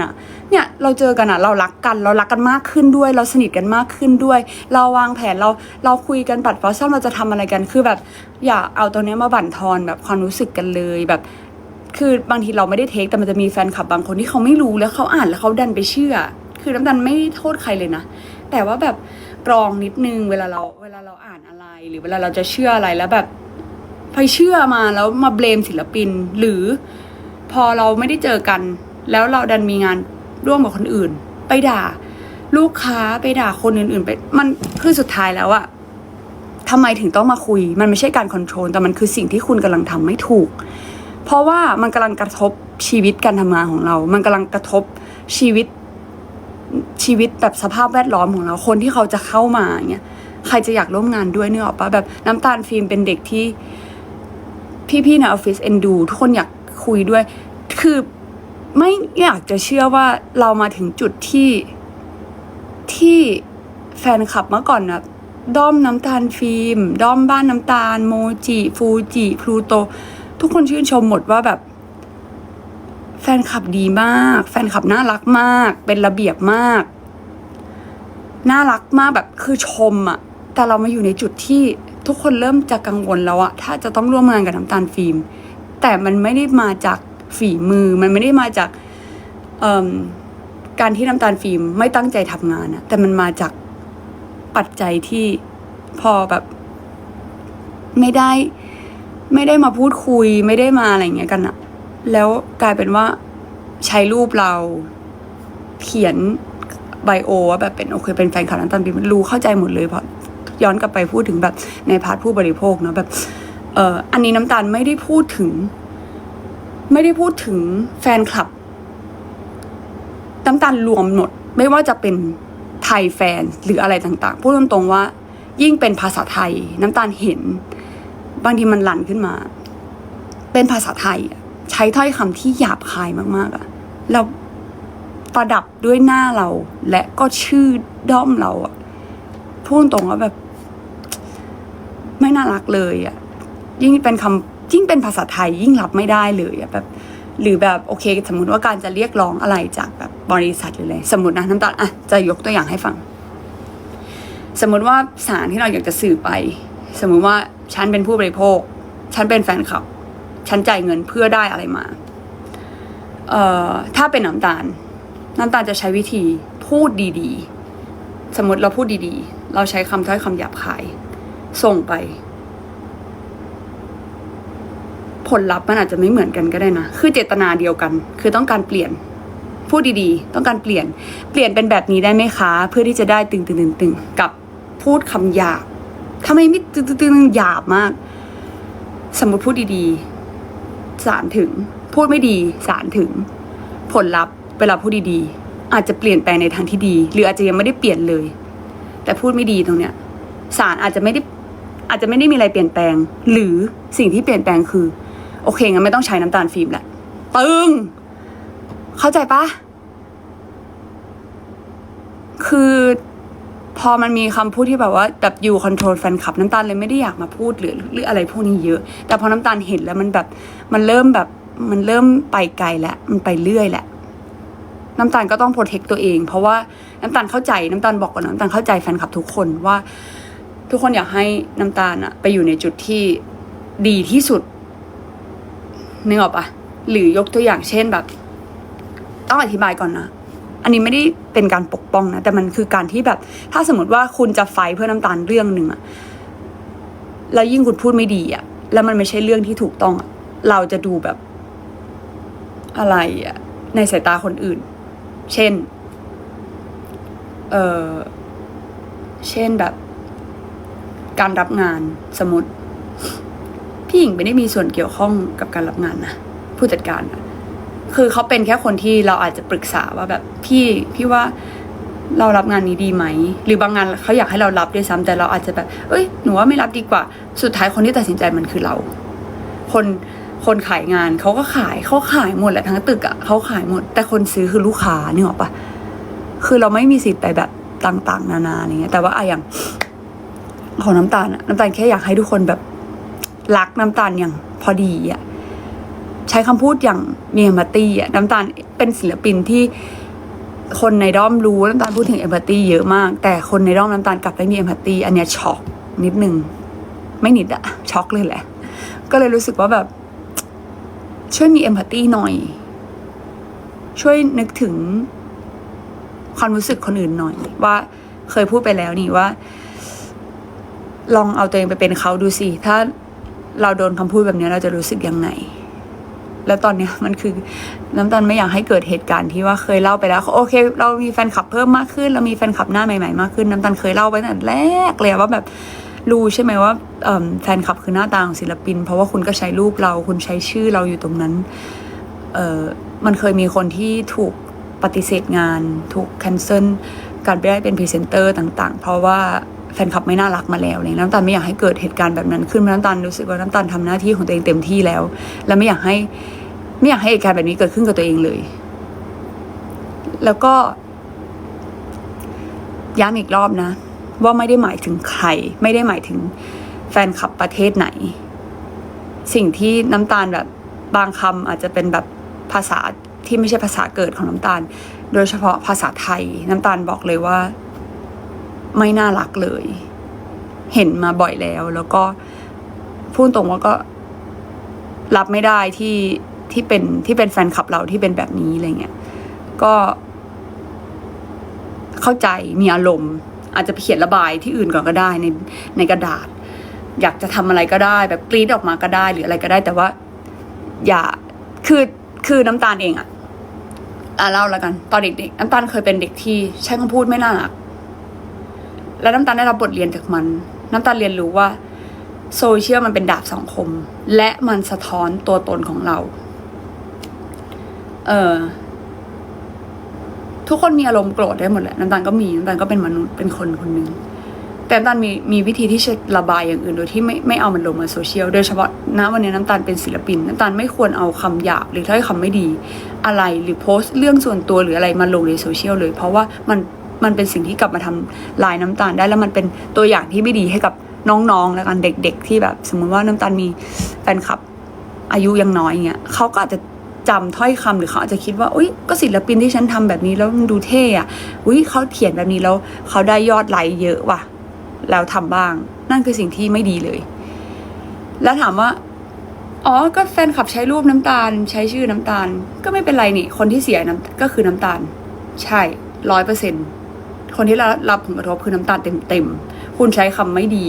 Speaker 1: เนี่ยเราเจอกันเรารักกันมากขึ้นด้วยเราสนิทกันมากขึ้นด้วยเราวางแผนเราคุยกันปัดฟอสซัมเราจะทำอะไรกันคือแบบอย่าเอาตัวนี้มาบั่นทอนแบบความรู้สึกกันเลยแบบคือบางทีเราไม่ได้เทคแต่มันจะมีแฟนคลับบางคนที่เขาไม่รู้แล้วเขาอ่านแล้วเขาดันไปเชื่อคือน้ำตาลไม่โทษใครเลยนะแต่ว่าแบบกรองนิดนึงเวลาเราอ่านอะไรหรือเวลาเราจะเชื่ออะไรแล้วแบบไปเชื่อมาแล้วมาเบลมศิลปินหรือพอเราไม่ได้เจอกันแล้วเราดันมีงานร่วมกับคนอื่นไปด่าลูกค้าไปด่าคนอื่นๆไปมันคือสุดท้ายแล้วทำไมถึงต้องมาคุยมันไม่ใช่การคอนโทรลแต่มันคือสิ่งที่คุณกำลังทำไม่ถูกเพราะว่ามันกำลังกระทบชีวิตการทำงานของเรามันกำลังกระทบชีวิตแบบสภาพแวดล้อมของเราคนที่เขาจะเข้ามาอย่างเงี้ยใครจะอยากร่วมงานด้วยเนี่ยหรอปะแบบน้ำตาลฟิล์มเป็นเด็กที่พี่ๆในออฟฟิศเอ็นดูทุกคนอยากคุยด้วยคือไม่อยากจะเชื่อว่าเรามาถึงจุดที่แฟนคลับเมื่อก่อนด้อมน้ำตาลฟิล์มด้อมบ้านน้ำตาลโมจิฟูจิพลูโตทุกคนชื่นชมหมดว่าแบบแฟนคลับดีมากแฟนคลับน่ารักมากเป็นระเบียบมากน่ารักมากแบบคือชมแต่เรามาอยู่ในจุดที่ทุกคนเริ่มจะกังวลแล้วถ้าจะต้องร่วมงานกับน้ำตาลฟิล์มแต่มันไม่ได้มาจากฝีมือมันไม่ได้มาจากการที่น้ำตาลฟิล์มไม่ตั้งใจทำงานแต่มันมาจากปัจจัยที่พอแบบไม่ได้มาพูดคุยไม่ได้มาอะไรอย่างเงี้ยกันแล้วกลายเป็นว่าใช้รูปเราเขียนไบโอว่าแบบเป็นโอเคเป็นแฟนคลับน้ำตาลฟิล์มรู้เข้าใจหมดเลยเพราะ ย้อนกลับไปพูดถึงแบบในพาร์ทผู้บริโภคเนาะแบบอันนี้น้ำตาลไม่ได้พูดถึงแฟนคลับน้ำตาลรวมหมดไม่ว่าจะเป็นไทยแฟนหรืออะไรต่างๆพูดตรงๆว่ายิ่งเป็นภาษาไทยน้ำตาลเห็นบางทีมันหลั่นขึ้นมาเป็นภาษาไทยใช้ถ้อยคำที่หยาบคายมากๆอะแล้วประดับด้วยหน้าเราและก็ชื่อด้อมเราอะพูดตรงว่าแบบไม่น่ารักเลยอะยิ่งเป็นภาษาไทยยิ่งรับไม่ได้เลยอะแบบหรือแบบโอเคสมมุติว่าการจะเรียกร้องอะไรจากแบบบริษัทหรืออะไรสมมตินะน้ำตาลอะจะยกตัวอย่างให้ฟังสมมติว่าสารที่เราอยากจะสื่อไปสมมุติว่าฉันเป็นผู้บริโภคฉันเป็นแฟนคลับฉันจ่ายเงินเพื่อได้อะไรมาถ้าเป็นน้ำตาลจะใช้วิธีพูดดีๆสมมติเราพูดดีๆเราใช้คำถ้อยคำหยาบคายส่งไปผลลัพธ์มันอาจจะไม่เหมือนกันก็ได้นะคือเจตนาเดียวกันคือต้องการเปลี่ยนพูดดีๆต้องการเปลี่ยนเป็นแบบนี้ได้ไหมคะเพื่อที่จะได้ตึงกับพูดคำหยาบทำไมไม่ตึงหยาบมากสมมติพูดดีๆสารถึงพูดไม่ดีสารถึงผลลัพธ์เวลาพูดดีๆอาจจะเปลี่ยนแปลงในทางที่ดีหรืออาจจะยังไม่ได้เปลี่ยนเลยแต่พูดไม่ดีตรงเนี้ยสารอาจจะไม่ได้มีอะไรเปลี่ยนแปลงหรือสิ่งที่เปลี่ยนแปลงคือโอเคงั้นไม่ต้องใช้น้ำตาลฟิล์มแหละตึงเข้าใจปะคือพอมันมีคำพูดที่แบบว่าแบบอยู่คอนโทรลแฟนคลับน้ำตาลเลยไม่ได้อยากมาพูดหรืออะไรพวกนี้เยอะแต่พอน้ำตาลเห็นแล้วมันแบบมันเริ่มไปไกลแล้วมันไปเรื่อยแหละน้ำตาลก็ต้องโปรเทคตัวเองเพราะว่าน้ำตาลเข้าใจน้ำตาลบอกก่อนน้ำตาลเข้าใจแฟนคลับทุกคนว่าทุกคนอยากให้น้ำตาลอะไปอยู่ในจุดที่ดีที่สุดนึกออกปะหรือยกตัวอย่างเช่นแบบต้องอธิบายก่อนนะอันนี้ไม่ได้เป็นการปกป้องนะแต่มันคือการที่แบบถ้าสมมติว่าคุณจะไฟท์เพื่อน้ำตาลเรื่องหนึ่งอะแล้วยิ่งคุณพูดไม่ดีอะแล้วมันไม่ใช่เรื่องที่ถูกต้องอะเราจะดูแบบอะไรอะในสายตาคนอื่นเช่นแบบการรับงานสมมติพี่หญิงไม่ได้มีส่วนเกี่ยวข้องกับการรับงานนะผู้จัดการนะคือเขาเป็นแค่คนที่เราอาจจะปรึกษาว่าแบบพี่ว่าเรารับงานนี้ดีไหมหรือบางงานเขาอยากให้เรารับด้วยซ้ำแต่เราอาจจะแบบหนูว่าไม่รับดีกว่าสุดท้ายคนที่ตัดสินใจมันคือเราคนขายงานเขาขายหมดแหละทั้งตึกอ่ะเขาขายหมดแต่คนซื้อคือลูกค้านึกออกปะคือเราไม่มีสิทธิ์ไปแบบต่างๆนานาอะไรเงี้ยแต่ว่าอย่างของน้ำตาลแค่อยากให้ทุกคนแบบรักน้ำตาลอย่างพอดีอ่ะใช้คำพูดอย่างมีเอมพัตตี้อ่ะน้ำตาลเป็นศิลปินที่คนในด้อมรู้น้ำตาลพูดถึงเอมพัตตี้เยอะมากแต่คนในด้อมน้ำตาลกลับไม่มีเอมพัตตี้อันเนี้ยช็อกนิดนึงไม่นิดอะช็อกเลยแหละก็เลยรู้สึกว่าแบบช่วยมีเอมพัตตี้หน่อยช่วยนึกถึงความรู้สึกคนอื่นหน่อยว่าเคยพูดไปแล้วนี่ว่าลองเอาตัวเองไปเป็นเขาดูสิถ้าเราโดนคำพูดแบบนี้เราจะรู้สึกยังไงแล้วตอนเนี้ยมันคือน้ำตาลไม่อยากให้เกิดเหตุการณ์ที่ว่าเคยเล่าไปแล้วโอเคเรามีแฟนคลับเพิ่มมากขึ้นเรามีแฟนคลับหน้าใหม่ๆมากขึ้นน้ำตาลเคยเล่าไปตั้งแต่แรกเลยว่าแบบรู้ใช่ไหมว่าแฟนคลับคือหน้าตาของศิลปินเพราะว่าคุณก็ใช้รูปเราคุณใช้ชื่อเราอยู่ตรงนั้นมันเคยมีคนที่ถูกปฏิเสธงานถูกแคนเซิลการไปได้เป็นพรีเซนเตอร์ต่างๆเพราะว่าแฟนคลับไม่น่ารักมาแล้วเลยน้ำตาลไม่อยากให้เกิดเหตุการณ์แบบนั้นขึ้นน้ำตาลรู้สึกว่าน้ำตาลทำหน้าที่ของตัวเองเต็มที่แล้วและไม่อยากให้เหตุการณ์แบบนี้เกิดขึ้นกับตัวเองเลยแล้วก็ย้ำอีกรอบนะว่าไม่ได้หมายถึงใครไม่ได้หมายถึงแฟนคลับประเทศไหนสิ่งที่น้ำตาลแบบบางคำอาจจะเป็นแบบภาษาที่ไม่ใช่ภาษาเกิดของน้ำตาลโดยเฉพาะภาษาไทยน้ำตาลบอกเลยว่าไม่น่ารักเลยเห็นมาบ่อยแล้วก็พูดตรงว่าก็รับไม่ได้ที่เป็นแฟนคลับเราที่เป็นแบบนี้อะไรเงี้ยก็เข้าใจมีอารมณ์อาจจะไปเขียนระบายที่อื่นก่อนก็ได้ในกระดาษอยากจะทำอะไรก็ได้แบบกรี๊ดออกมาก็ได้หรืออะไรก็ได้แต่ว่าอย่าคือน้ำตาลเองอะเล่าแล้วกันตอนเด็กๆน้ำตาลเคยเป็นเด็กที่ใช้คำพูดไม่น่ารัก
Speaker 4: แล้วน้ำตาลได้รับบทเรียนจากมัน น้ำตาลเรียนรู้ว่าโซเชียลมันเป็นดาบสองคม และมันสะท้อนตัวตนของเรา ทุกคนมีอารมณ์โกรธได้หมดแหละน้ำตาลก็มีน้ำตาลก็เป็นมนุษย์เป็นคนคนหนึ่งแต่น้ำตาลมีวิธีที่จะระบายอย่างอื่นโดยที่ไม่เอามันลงมาโซเชียลโดยเฉพาะณวันนี้น้ำตาลเป็นศิลปินน้ำตาลไม่ควรเอาคำหยาบหรือถ้อยคำไม่ดีอะไรหรือโพสต์เรื่องส่วนตัวหรืออะไรมาลงในโซเชียลเลยเพราะว่ามันเป็นสิ่งที่กลับมาทำลายน้ำตาลได้แล้วมันเป็นตัวอย่างที่ไม่ดีให้กับน้องๆแล้วกันเด็กๆที่แบบสมมุติว่าน้ำตาลมีแฟนคลับอายุยังน้อยเงี้ยเขาก็อาจจะจำถ้อยคำหรือเขาอาจจะคิดว่าอุ๊ยก็ศิลปินที่ฉันทำแบบนี้แล้วมันดูเท่อะอุ๊ยเขาเขียนแบบนี้แล้วเขาได้ยอดไลค์เยอะว่ะแล้วทำบ้างนั่นคือสิ่งที่ไม่ดีเลยแล้วถามว่าอ๋อก็แฟนคลับใช้รูปน้ำตาลใช้ชื่อน้ำตาลก็ไม่เป็นไรนี่คนที่เสียก็คือน้ำตาลใช่100%คนที่รับผลกระทบคือน้ำตาลเต็มคุณใช้คำไม่ดี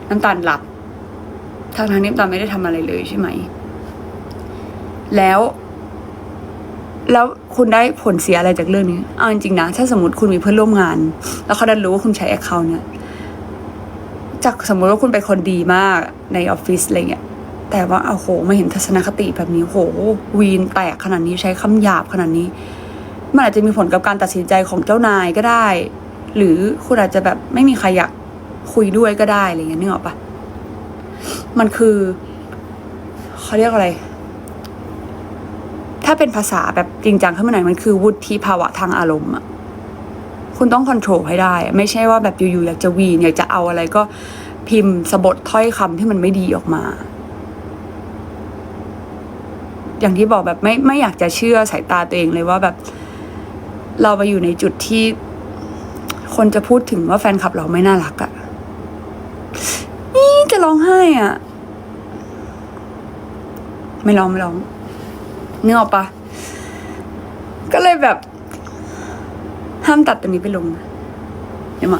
Speaker 4: น้ำตาลรับทางนี้น้ำตาลไม่ได้ทำอะไรเลยใช่ไหมแล้วคุณได้ผลเสียอะไรจากเรื่องนี้เอาจริงๆนะถ้าสมมติคุณมีเพื่อนร่วมงานแล้วเขาดันรู้ว่าคุณใช้แอคเคาท์เนี่ยจากสมมติว่าคุณเป็นคนดีมากในออฟฟิศอะไรเงี้ยแต่ว่าโอ้โหมาเห็นทัศนคติแบบนี้โหวีนแตกขนาดนี้ใช้คำหยาบขนาดนี้มันอาจจะมีผลกับการตัดสินใจของเจ้านายก็ได้หรือคุณอาจจะแบบไม่มีใครอยากคุยด้วยก็ได้อะไรเงี้ยนึกออกปะมันคือเขาเรียกอะไรถ้าเป็นภาษาแบบจริงจังขึ้นมาหน่อยมันคือวุฒิภาวะทางอารมณ์อะคุณต้องคอนโทรลให้ได้ไม่ใช่ว่าแบบอยู่ๆอยากจะวีนอยากจะเอาอะไรก็พิมพ์สะบดถ้อยคำที่มันไม่ดีออกมาอย่างที่บอกแบบไม่อยากจะเชื่อสายตาตัวเองเลยว่าแบบเราไปอยู่ในจุดที่คนจะพูดถึงว่าแฟนคลับเราไม่น่ารักอะนี่จะร้องไห้อะไม่ร้องนึกออกปะก็เลยแบบห้ามตัดตัวนี้ไปลงเดี๋ยวมา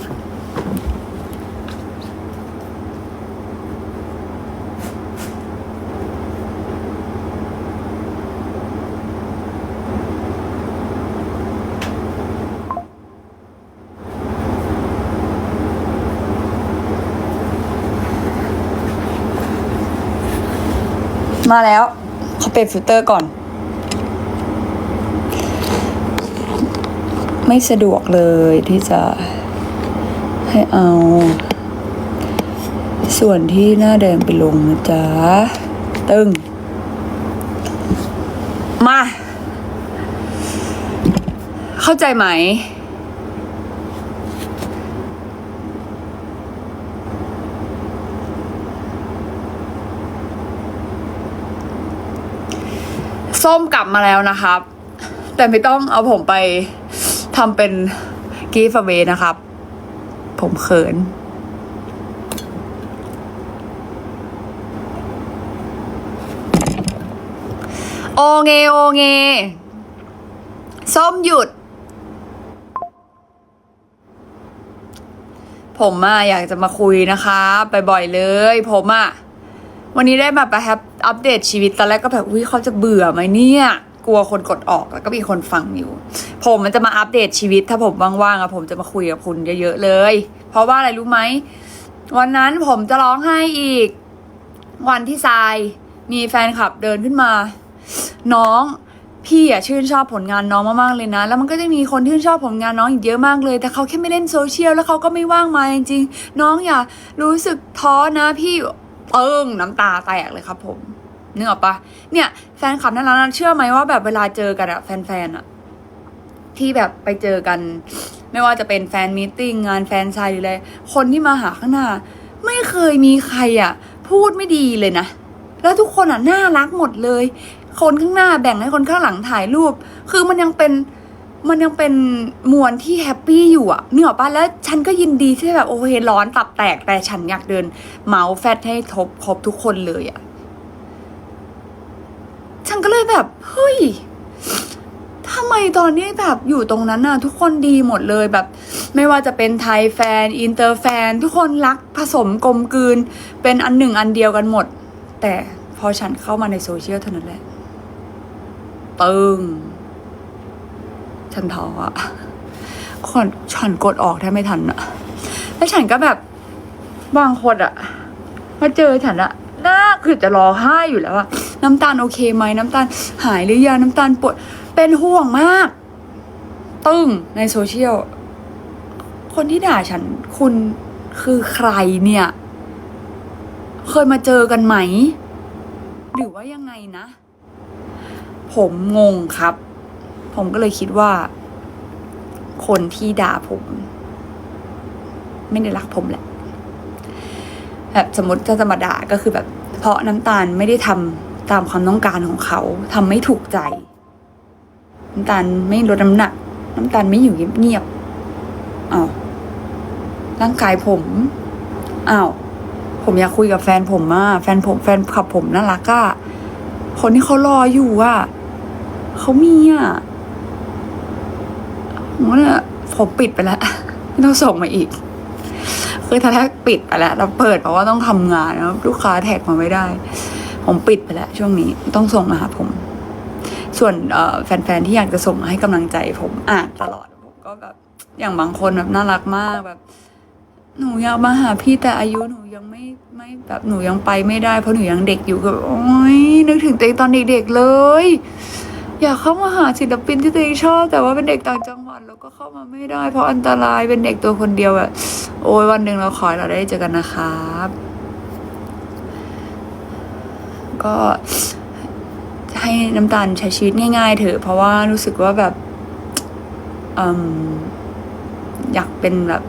Speaker 4: แล้วเขาเปลี่ยนฟิลเตอร์ก่อนไม่สะดวกเลยที่จะให้เอาส่วนที่หน้าแดงไปลงนะจ๊ะตึงมาเข้าใจไหมส้มกลับมาแล้วนะครับแต่ไม่ต้องเอาผมไปทำเป็นกีฟเวนะครับ ผมเขินโอเงส้มหยุดผมอยากจะมาคุยนะคะบ่อยๆเลยผมวันนี้ได้แบบไปอัปเดตชีวิตตอนแรกก็แบบเขาจะเบื่อไหมเนี่ยกลัวคนกดออกแล้วก็มีคนฟังอยู่ผมมันจะมาอัปเดตชีวิตถ้าผมว่างๆผมจะมาคุยกับคุณเยอะๆเลยเพราะว่าอะไรรู้ไหมวันนั้นผมจะร้องไห้อีกวันที่ทรายมีแฟนคลับเดินขึ้นมาน้องพี่ชื่นชอบผลงานน้องมากๆเลยนะแล้วมันก็จะมีคนที่ชื่นชอบผลงานน้องอีกเยอะมากเลยแต่เขาแค่ไม่เล่นโซเชียลแล้วเขาก็ไม่ว่างมาจริงๆน้องอย่ารู้สึกท้อนะพี่น้ำตาแตกเลยครับผมนึกออกปะเนี่ยแฟนคลับนั้นเชื่อไหมว่าแบบเวลาเจอกันแฟนๆที่แบบไปเจอกันไม่ว่าจะเป็นแฟนมีตติ้งงานแฟนไซน์หรืออะไรคนที่มาหาข้างหน้าไม่เคยมีใครพูดไม่ดีเลยนะแล้วทุกคนน่ารักหมดเลยคนข้างหน้าแบ่งให้คนข้างหลังถ่ายรูปคือมันยังเป็นมวลที่แฮปปี้อยู่นึกออกปะแล้วฉันก็ยินดีที่แบบโอเคร้อนตับแตกแต่ฉันอยากเดินเมาส์แฟตให้ครบทุกคนเลยฉันก็เลยแบบเฮ้ยทำไมตอนนี้แบบอยู่ตรงนั้นทุกคนดีหมดเลยแบบไม่ว่าจะเป็นไทยแฟนอินเตอร์แฟนทุกคนรักผสมกลมกลืนเป็นอันหนึ่งอันเดียวกันหมดแต่พอฉันเข้ามาในโซเชียลเท่านั้นแหละฉันท้อฉันกดออกแทบไม่ทัน แล้วฉันก็แบบบางคนอะมาเจอฉันอะหน้าคือจะร้องไห้อยู่แล้วอะน้ำตาลโอเคไหมน้ำตาลหายหรือยังน้ำตาลปวดเป็นห่วงมาก ตึ้งในโซเชียลคนที่ด่าฉันคุณคือใครเนี่ย เคยมาเจอกันไหม หรือว่ายังไงนะ ผมงงครับ ผมก็เลยคิดว่า คนที่ด่าผม ไม่ได้รักผมแหละแบบสมมติจะมาด่าก็คือแบบ เพราะน้ำตาลไม่ได้ทำตามความต้องการของเขาทำไม่ถูกใจ น้ำตาลไม่ลดน้ำหนัก น้ำตาลไม่อยู่เงียบๆอ้าวร่างกายผมอ้าวผมอยากคุยกับแฟนผมอะแฟนขับผมน่ารักอะคนที่เขารออยู่อะเขามีอะผมปิดไปแล้วไม่ต้องส่งมาอีกคือถ้าแรกปิดไปแล้วเราเปิดเพราะว่าต้องทำงานแล้วลูกค้าแท็กมาไม่ได้ ผมปิดไปแล้วช่วงนี้ต้องส่งมาหาผม ส่วนแฟนๆที่อยากจะส่งมาให้กำลังใจผมอ่านตลอดผมก็แบบอย่างบางคนแบบน่ารักมากแบบ หนูอยากมาหาพี่แต่อายุหนูยังไม่แบบหนูยังไปไม่ได้เพราะหนูยังเด็กอยู่ก็โอ๊ยนึกถึงตัวเองตอนเด็กๆเลย อยากเข้ามาหาศิลปินที่ตัวเองชอบแต่ว่าเป็นเด็กต่างจังหวัดแล้วก็เข้ามาไม่ได้เพราะอันตรายเป็นเด็กตัวคนเดียวแบบโอ้ยวันหนึ่งเราขอให้เราได้เจอกันนะครับก็ให้น้ำตาลใช้ชีวิตง่ายๆเถอะเพราะว่ารู้สึกว่าแบบอยากเป็นแบบ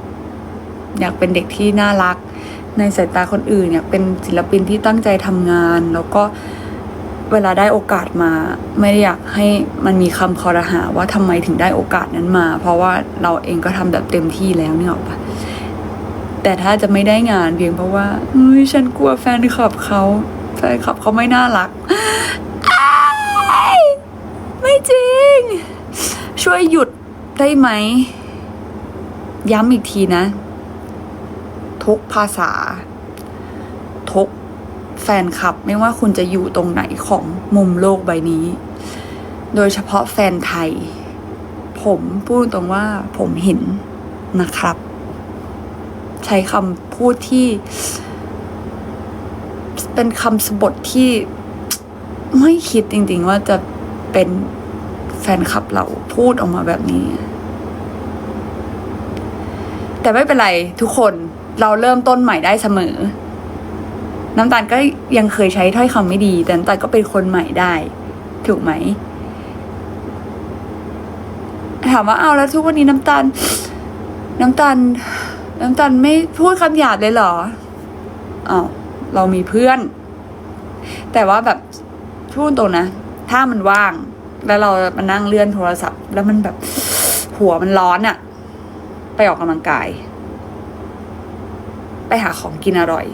Speaker 4: อยากเป็นเด็กที่น่ารักในสายตาคนอื่นอยากเป็นศิลปินที่ตั้งใจทำงานแล้วก็เวลาได้โอกาสมาไม่ได้อยากให้มันมีคำคอรหาว่าทำไมถึงได้โอกาสนั้นมาเพราะว่าเราเองก็ทำแบบเต็มที่แล้วเนี่ยหรอปะแต่ถ้าจะไม่ได้งานเพียงเพราะว่าฉันกลัวแฟนคลับเขาไม่น่ารักไม่จริงช่วยหยุดได้ไหมย้ำอีกทีนะทุกภาษาทุกแฟนคลับไม่ว่าคุณจะอยู่ตรงไหนของมุมโลกใบนี้โดยเฉพาะแฟนไทยผมพูดตรงว่าผมเห็นนะครับใช้คำพูดที่เป็นคำสบทที่ไม่คิดจริงๆว่าจะเป็นแฟนคลับเราพูดออกมาแบบนี้แต่ไม่เป็นไรทุกคนเราเริ่มต้นใหม่ได้เสมอน้ำตาลก็ยังเคยใช้ถ้อยคำไม่ดีแต่น้ำตาลก็เป็นคนใหม่ได้ถูกไหมถามว่าเอาแล้วทุกวันนี้น้ำตาลไม่พูดคำหยาบเลยเหรออ้าวเรามีเพื่อนแต่ว่าแบบพูดตรงนะถ้ามันว่างแล้วเรามานั่งเลื่อนโทรศัพท์แล้วมันแบบหัวมันร้อนอะไปออกกำลังกายไปหาของกินอร่อย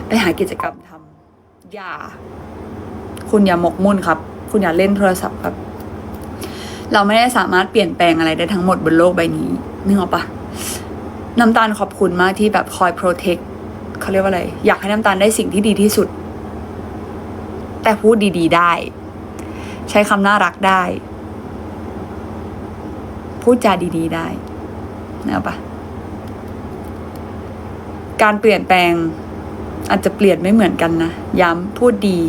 Speaker 4: ไปหากิจกรรมทำคุณอย่าหมกมุ่นครับคุณอย่าเล่นโทรศัพท์ครับเราไม่ได้สามารถเปลี่ยนแปลงอะไรได้ทั้งหมดบนโลกใบนี้นึกออกปะน้ำตาลขอบคุณมากที่แบบคอยโปรเทคเขาเรียกว่าอะไรอยากให้น้ำตาลได้สิ่งที่ดีที่สุดแต่พูดดีๆได้ใช้คำน่ารักได้พูดจาดีๆได้นึกออกปะการเปลี่ยนแปลงอาจจะเปลี่ยนไม่เหมือนกันนะย้ำพูดดี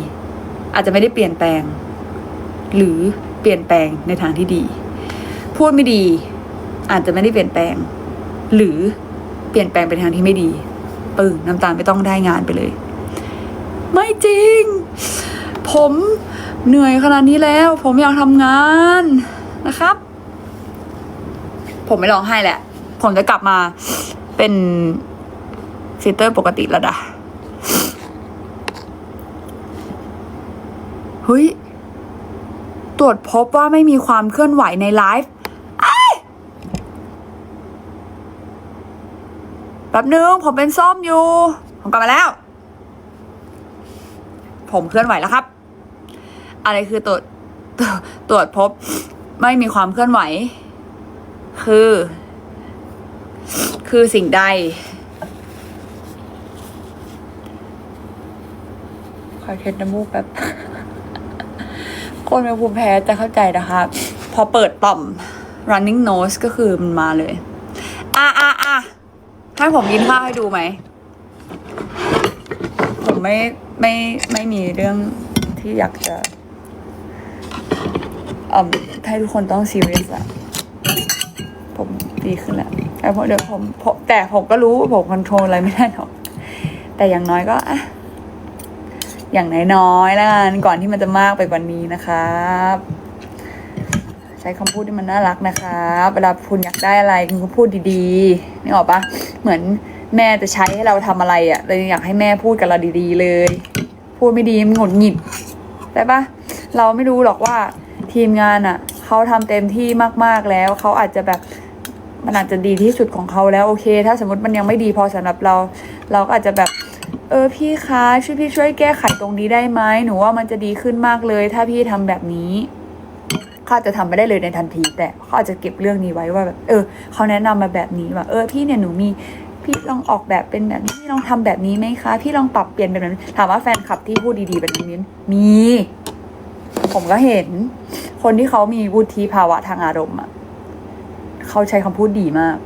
Speaker 4: อาจจะไม่ได้เปลี่ยนแปลงหรือเปลี่ยนแปลงในทางที่ดีพูดไม่ดีอาจจะไม่ได้เปลี่ยนแปลงหรือเปลี่ยนแปลงไปทางที่ไม่ดีน้ำตาลไม่ต้องได้งานไปเลยไม่จริงผมเหนื่อยขนาดนี้แล้วผมอยากทำงานนะครับผมไม่ร้องไห้แหละผมจะกลับมาเป็นฟิลเตอร์ปกติแล้วเฮ้ยตรวจพบว่าไม่มีความเคลื่อนไหวในไลฟ์แป๊บนึงผมเป็นส้มอยู่ผมกลับมาแล้วผมเคลื่อนไหวแล้วครับอะไรคือตรวจพบไม่มีความเคลื่อนไหวคือสิ่งใดขอเช็ดน้ำมูกแป๊บ คนเป็นภูมิแพ้จะเข้าใจนะคะพอเปิดต่อม running nose ก็คือมันมาเลย ให้ผมกินข้าวให้ดูไหม ผมไม่มีเรื่องที่อยากจะให้ทุกคนต้องซีเรียสอะผมดีขึ้นแล้วแต่เพราะเดี๋ยวแต่ผมก็รู้ว่าผมคอนโทรลอะไรไม่ได้หรอกแต่อย่างน้อยก็อะอย่างน้อยๆแล้วกันก่อนที่มันจะมากไปกว่านี้นะครับใช้คำพูดที่มันน่ารักนะครับเวลาคุณอยากได้อะไรคุณก็พูดดีๆนึกออกปะเหมือนแม่จะใช้ให้เราทำอะไรอะเลยอยากให้แม่พูดกับเราดีๆเลยพูดไม่ดีมันหงุดหงิดได้ปะเราไม่รู้หรอกว่าทีมงานอะเขาทำเต็มที่มากๆแล้วเขาอาจจะแบบมันอาจจะดีที่สุดของเขาแล้วโอเคถ้าสมมติมันยังไม่ดีพอสำหรับเราก็อาจจะแบบพี่คะช่วยแก้ไขตรงนี้ได้ไหมหนูว่ามันจะดีขึ้นมากเลยถ้าพี่ทำแบบนี้เขาอาจจะทำไม่ได้เลยในทันทีแต่เขาอาจจะเก็บเรื่องนี้ไว้ว่าแบบเขาแนะนำมาแบบนี้ว่าพี่เนี่ยหนูมีพี่ลองออกแบบเป็นแบบนี้พี่ลองทำแบบนี้ไหมคะพี่ลองปรับเปลี่ยนแบบนั้นถามว่าแฟนคลับที่พูดดีๆแบบนี้มีผมก็เห็นคนที่เขามีวุฒิภาวะทางอารมณ์อ่ะเขาใช้คำพูดดีมาก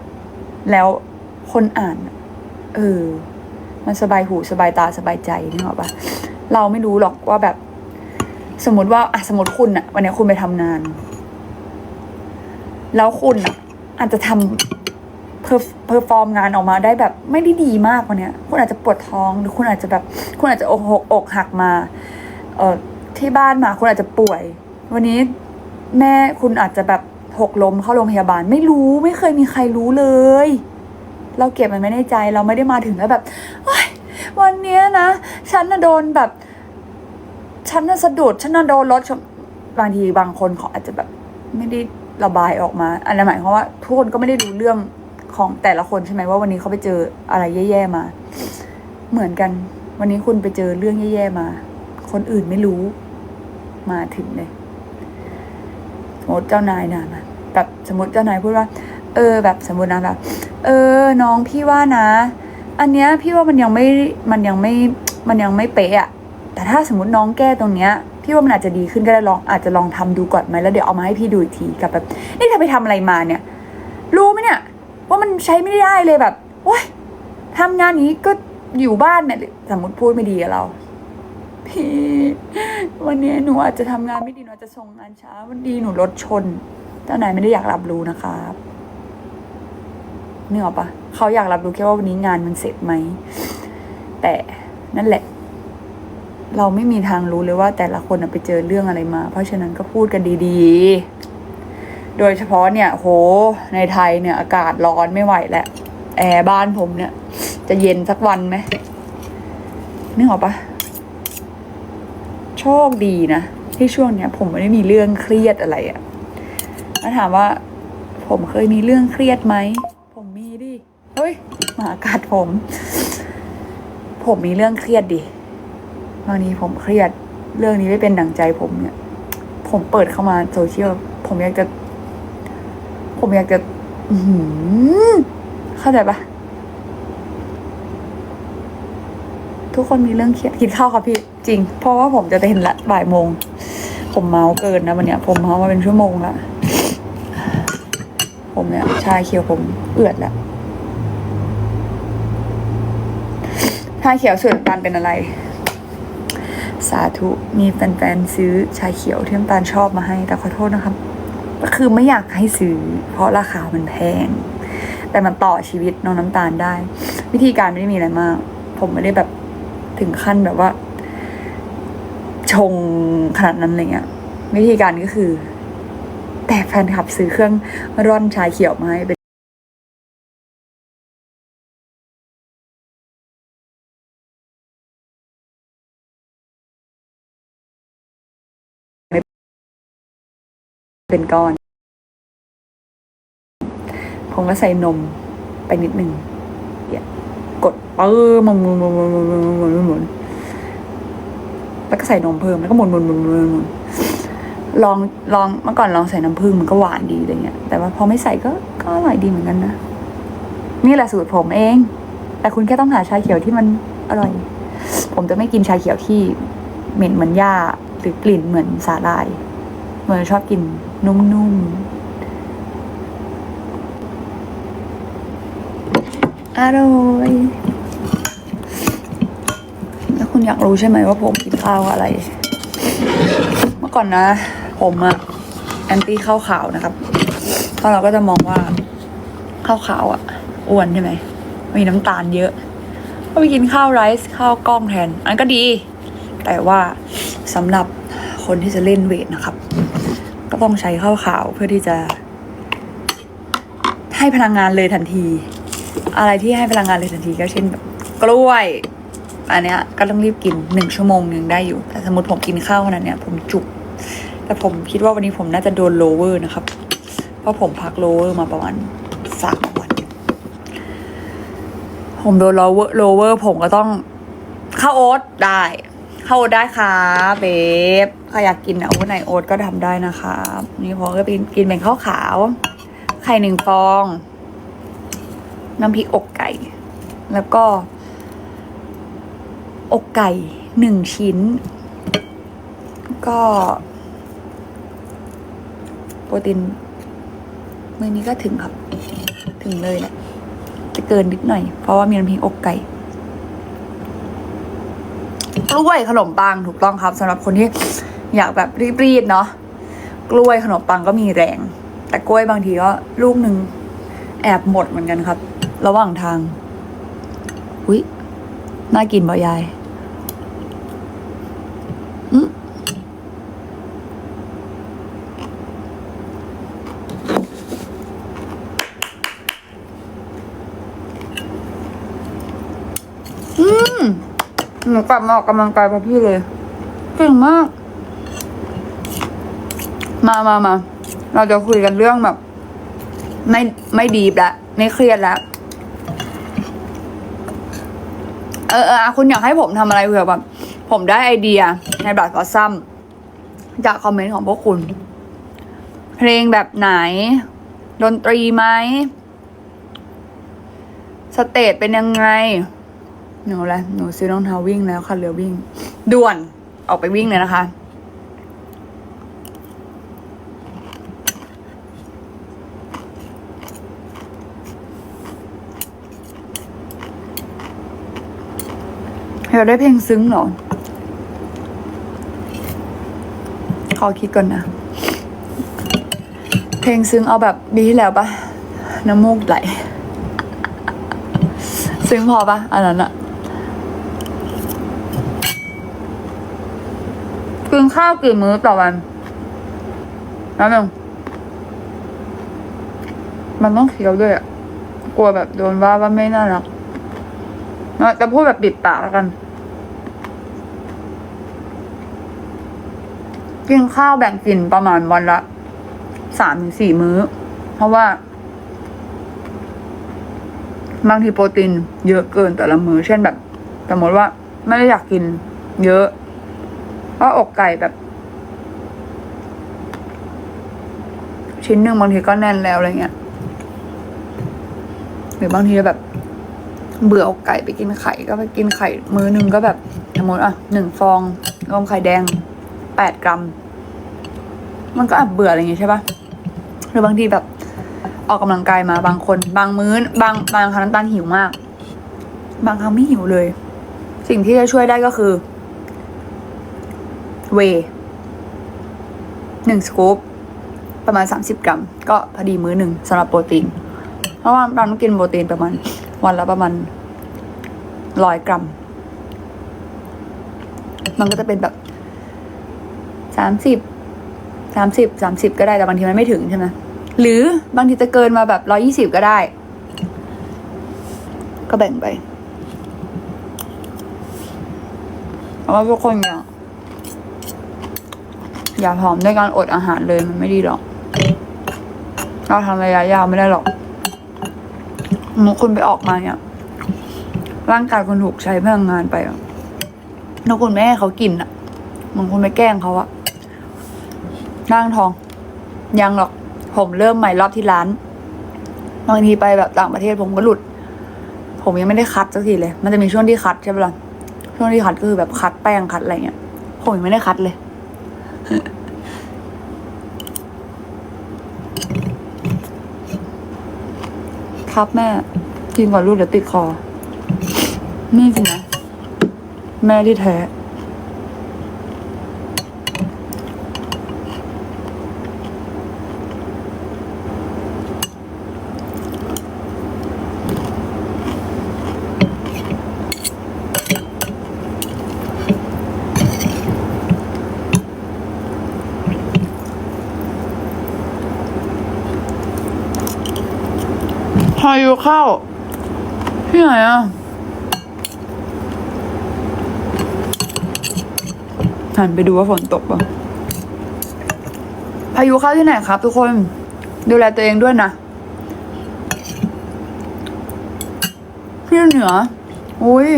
Speaker 4: แล้วคนอ่านมันสบายหูสบายตาสบายใจนึกออกปะเราไม่รู้หรอกว่าแบบสมมติว่าสมมติคุณอะวันนี้คุณไปทำงานแล้วคุณอะอาจจะทำเพอร์ฟอร์มงานออกมาได้แบบไม่ได้ดีมากวันนี้คุณอาจจะปวดท้องหรือคุณอาจจะแบบคุณอาจจะอกหักมาที่บ้านมาคุณอาจจะป่วยวันนี้แม่คุณอาจจะแบบหกล้มเข้าโรงพยาบาลไม่เคยมีใครรู้เลยเราเก็บมันไว้ในใจเราไม่ได้มาถึงแล้วแบบวันนี้นะฉันน่ะโดนแบบฉันน่ะสะดุดฉันน่ะโดนรถบางทีบางคนเขาอาจจะแบบไม่ได้ระบายออกมาอันนั้นหมายความว่าทุกคนก็ไม่ได้รู้เรื่องของแต่ละคนใช่ไหมว่าวันนี้เขาไปเจออะไรแย่ๆมาเหมือนกันวันนี้คุณไปเจอเรื่องแย่ๆมาคนอื่นไม่รู้มาถึงเลยสมมติเจ้านายนะแบบสมมติเจ้านายพูดว่าแบบสมมตินะแบบน้องพี่ว่านะอันเนี้ยพี่ว่ามันยังไม่เป๊ะอะแต่ถ้าสมมติน้องแก้ตรงเนี้ยพี่ว่ามันอาจจะดีขึ้นก็ได้อาจจะลองทำดูก่อนไหมแล้วเดี๋ยวเอามาให้พี่ดูอีกทีกับแบบนี่เธอไปทำอะไรมาเนี่ยรู้ไหมเนี่ยว่ามันใช้ไม่ได้เลยแบบโอ๊ยทำงานนี้ก็อยู่บ้านเนี่ยสมมติพูดไม่ดีกับเราพี่วันนี้หนูอาจจะทำงานไม่ดีหนูอาจจะส่งงานช้าวันดีหนูรถชนเจ้านายไม่ได้อยากรับรู้นะครับนึกออกปะเขาอยากรับรู้แค่ว่าวันนี้งานมันเสร็จไหมแต่นั่นแหละเราไม่มีทางรู้เลยว่าแต่ละคนไปเจอเรื่องอะไรมาเพราะฉะนั้นก็พูดกันดีๆโดยเฉพาะเนี่ยโหในไทยเนี่ยอากาศร้อนไม่ไหวแล้วแอร์บ้านผมเนี่ยจะเย็นสักวันไหมนึกออกปะโชคดีนะที่ช่วงเนี้ยผมไม่ได้มีเรื่องเครียดอะไรอะแล้วถามว่าผมเคยมีเรื่องเครียดไหมผมมีดิเฮ้ยมาอากาศผมมีเรื่องเครียดดิบางทีผมเครียดเรื่องนี้ไม่เป็นดั่งใจผมเนี่ยผมเปิดเข้ามาโซเชียลผมอยากจะเข้าใจปะทุกคนมีเรื่องเครียดกินข้าวค่ะพี่จริงเพราะว่าผมจะเห็นละบ่ายโมงผมเมาเกินนะวันเนี้ยผมเมามาเป็นชั่วโมงละผมเนี่ยชาเขียวผมเอือดแล้วชาเขียวส่วนน้ำตาลเป็นอะไรสาธุมีแฟนๆซื้อชาเขียวที่น้ำตาลชอบมาให้แต่ขอโทษนะครับก็คือไม่อยากให้ซื้อเพราะราคามันแพงแต่มันต่อชีวิตน้องน้ำตาลได้วิธีการไม่ได้มีอะไรมากผมไม่ได้แบบถึงขั้นแบบว่าชงขนาดนั้นอะไรเงี้ยวิธีการก็คือแต่แฟนคลับซื้อเครื่องร่อนชาเขียวมาให้เป็นก้อนผมก็ใส่นมไปนิดนึงกดหมุนแล้วก็ใส่นมเพิ่มแล้วก็หมุนลองเมื่อก่อนลองใส่น้ำผึ้งมันก็หวานดีอะไรเงี้ยแต่ว่าพอไม่ใส่ก็อร่อยดีเหมือนกันนะนี่แหละสูตรผมเองแต่คุณแค่ต้องหาชาเขียวที่มันอร่อยผมจะไม่กินชาเขียวที่เหม็นเหมือนหญ้าหรือกลิ่นเหมือนสาหร่ายเหมือนชอบกินนุ่มๆ อร่อยแล้วคุณอยากรู้ใช่ไหมว่าผมกินข้าวอะไร เมื่อก่อนนะ ผมอะแอนตี้ข้าวขาวนะครับเพราะเราก็จะมองว่าข้าวขาวอะอ้วนใช่ไหมมีน้ำตาลเยอะก็ไปกินข้าวไรซ์ข้าวกล้องแทน อันก็ดี แต่ว่าสำหรับคนที่จะเล่นเวทนะครับ ก็ต้องใช้ข้าวขาวเพื่อที่จะให้พลังงานเลยทันที อะไรที่ให้พลังงานเลยทันทีก็เช่นแบบกล้วย อันเนี้ยก็ต้องรีบกิน1 ชั่วโมงยังได้อยู่ แต่สมมติผมกินข้าวขนาดเนี้ยผมจุก แต่ผมคิดว่าวันนี้ผมน่าจะโดนโลเวอร์นะครับ เพราะผมพักโลเวอร์มาประมาณ3 วัน ผมโดนโลเวอร์ผมก็ต้องข้าวโอ๊ตได้ข้าวโอ๊ตได้ค่ะเบฟใครอยากกินโอ๊ตไหนโอ๊ตก็ทำได้นะคะนี่พอก็กินเป็นข้าวขาวไข่1 ฟองน้ำพริกอกไก่แล้วก็อกไก่1 ชิ้นก็โปรตีนมื้อนี้ก็ถึงครับถึงเลยแหละจะเกินนิดหน่อยเพราะว่ามีน้ำพริกอกไก่กล้วยขนมปังถูกต้องครับสำหรับคนที่อยากแบบรีบๆเนาะกล้วยขนมปังก็มีแรงแต่กล้วยบางทีก็ลูกหนึ่งแอบหมดเหมือนกันครับระหว่างทางอุ๊ยน่ากินบ่ยายหนูกลับมาออกกำลังกายกับพี่เลยเก่งมากมาเราจะคุยกันเรื่องแบบไม่ดีละไม่เครียดละคุณอยากให้ผมทำอะไรเผื่อแบบผมได้ไอเดียในบัตรฟอสซัมจากคอมเมนต์ของพวกคุณเพลงแบบไหนดนตรีไหมสเตจเป็นยังไงหนูซื้อรองเท้าวิ่งแล้วค่ะเรือวิ่งด่วนออกไปวิ่งเลยนะคะอยากได้เพลงซึ้งเหรอขอคิดก่อนนะเพลงซึ้งเอาแบบปีที่แล้วปะน้ำมูกไหลซึ้งพอปะอันนั้นอะกินข้าวกี่มื้อต่อวันแล้วนึงมันต้องเคี้ยวด้วยอะกลัวแบบโดนว่าไม่น่ารักจะพูดแบบปิดปากแล้วกันกินข้าวแบ่งกินประมาณวันละ3-4 มื้อเพราะว่าบางทีโปรตีนเยอะเกินแต่ละมื้อเช่นแบบสมมติว่าไม่ได้อยากกินเยอะก็อกไก่แบบชิ้นหนึ่งบางทีก็แน่นแล้วอะไรเงี้ยหรือบางทีแบบเบื่ออกไก่ไปกินไข่ก็ไปกินไข่มื้อนึงก็แบบสมมติ1 ฟองรวมไข่แดง8 กรัมมันก็เบื่ออะไรอย่างงี้ใช่ปะหรือบางทีแบบออกกำลังกายมาบางคนบางมื้อบางครั้งน้ำตาลหิวมากบางครั้งไม่หิวเลยสิ่งที่จะช่วยได้ก็คือเวย์1 สกู๊ปประมาณ30 กรัมก็พอดีมื้อหนึ่งสำหรับโปรตีนเพราะว่าเราต้องกินโปรตีนประมาณวันละประมาณ100 กรัมมันก็จะเป็นแบบ30ก็ได้แต่บางทีมันไม่ถึงใช่ไหมหรือบางทีจะเกินมาแบบ120ก็ได้ก็แบ่งไปเพราะว่าทุกคนอย่าผอมด้วยการอดอาหารเลยมันไม่ดีหรอกเราทำระยะยาวไม่ได้หรอกเมื่อคุณไปออกมาเนี่ยร่างกายคุณถูกใช้พลังงานไปถ้าคุณไม่ให้เขากินบางคนไปแกล้งเขาร่างทองยังหรอกผมเริ่มใหม่รอบที่ร้านบางทีไปแบบต่างประเทศผมก็หลุดผมยังไม่ได้คัดสักทีเลยมันจะมีช่วงที่คัดใช่ปะล่ะช่วงที่คัดก็คือแบบคัดแป้งคัดอะไรเงี้ยผมยังไม่ได้คัดเลยครับแม่ กินก่อนลูกเดี๋ยวติดคอ นี่สินะ แม่ที่แท้ พายุเข้าที่ไหนอ่ะหันไปดูว่าฝนตกป่ะพายุเข้าที่ไหนครับทุกคนดูแลตัวเองด้วยนะที่เหนืออุ้ย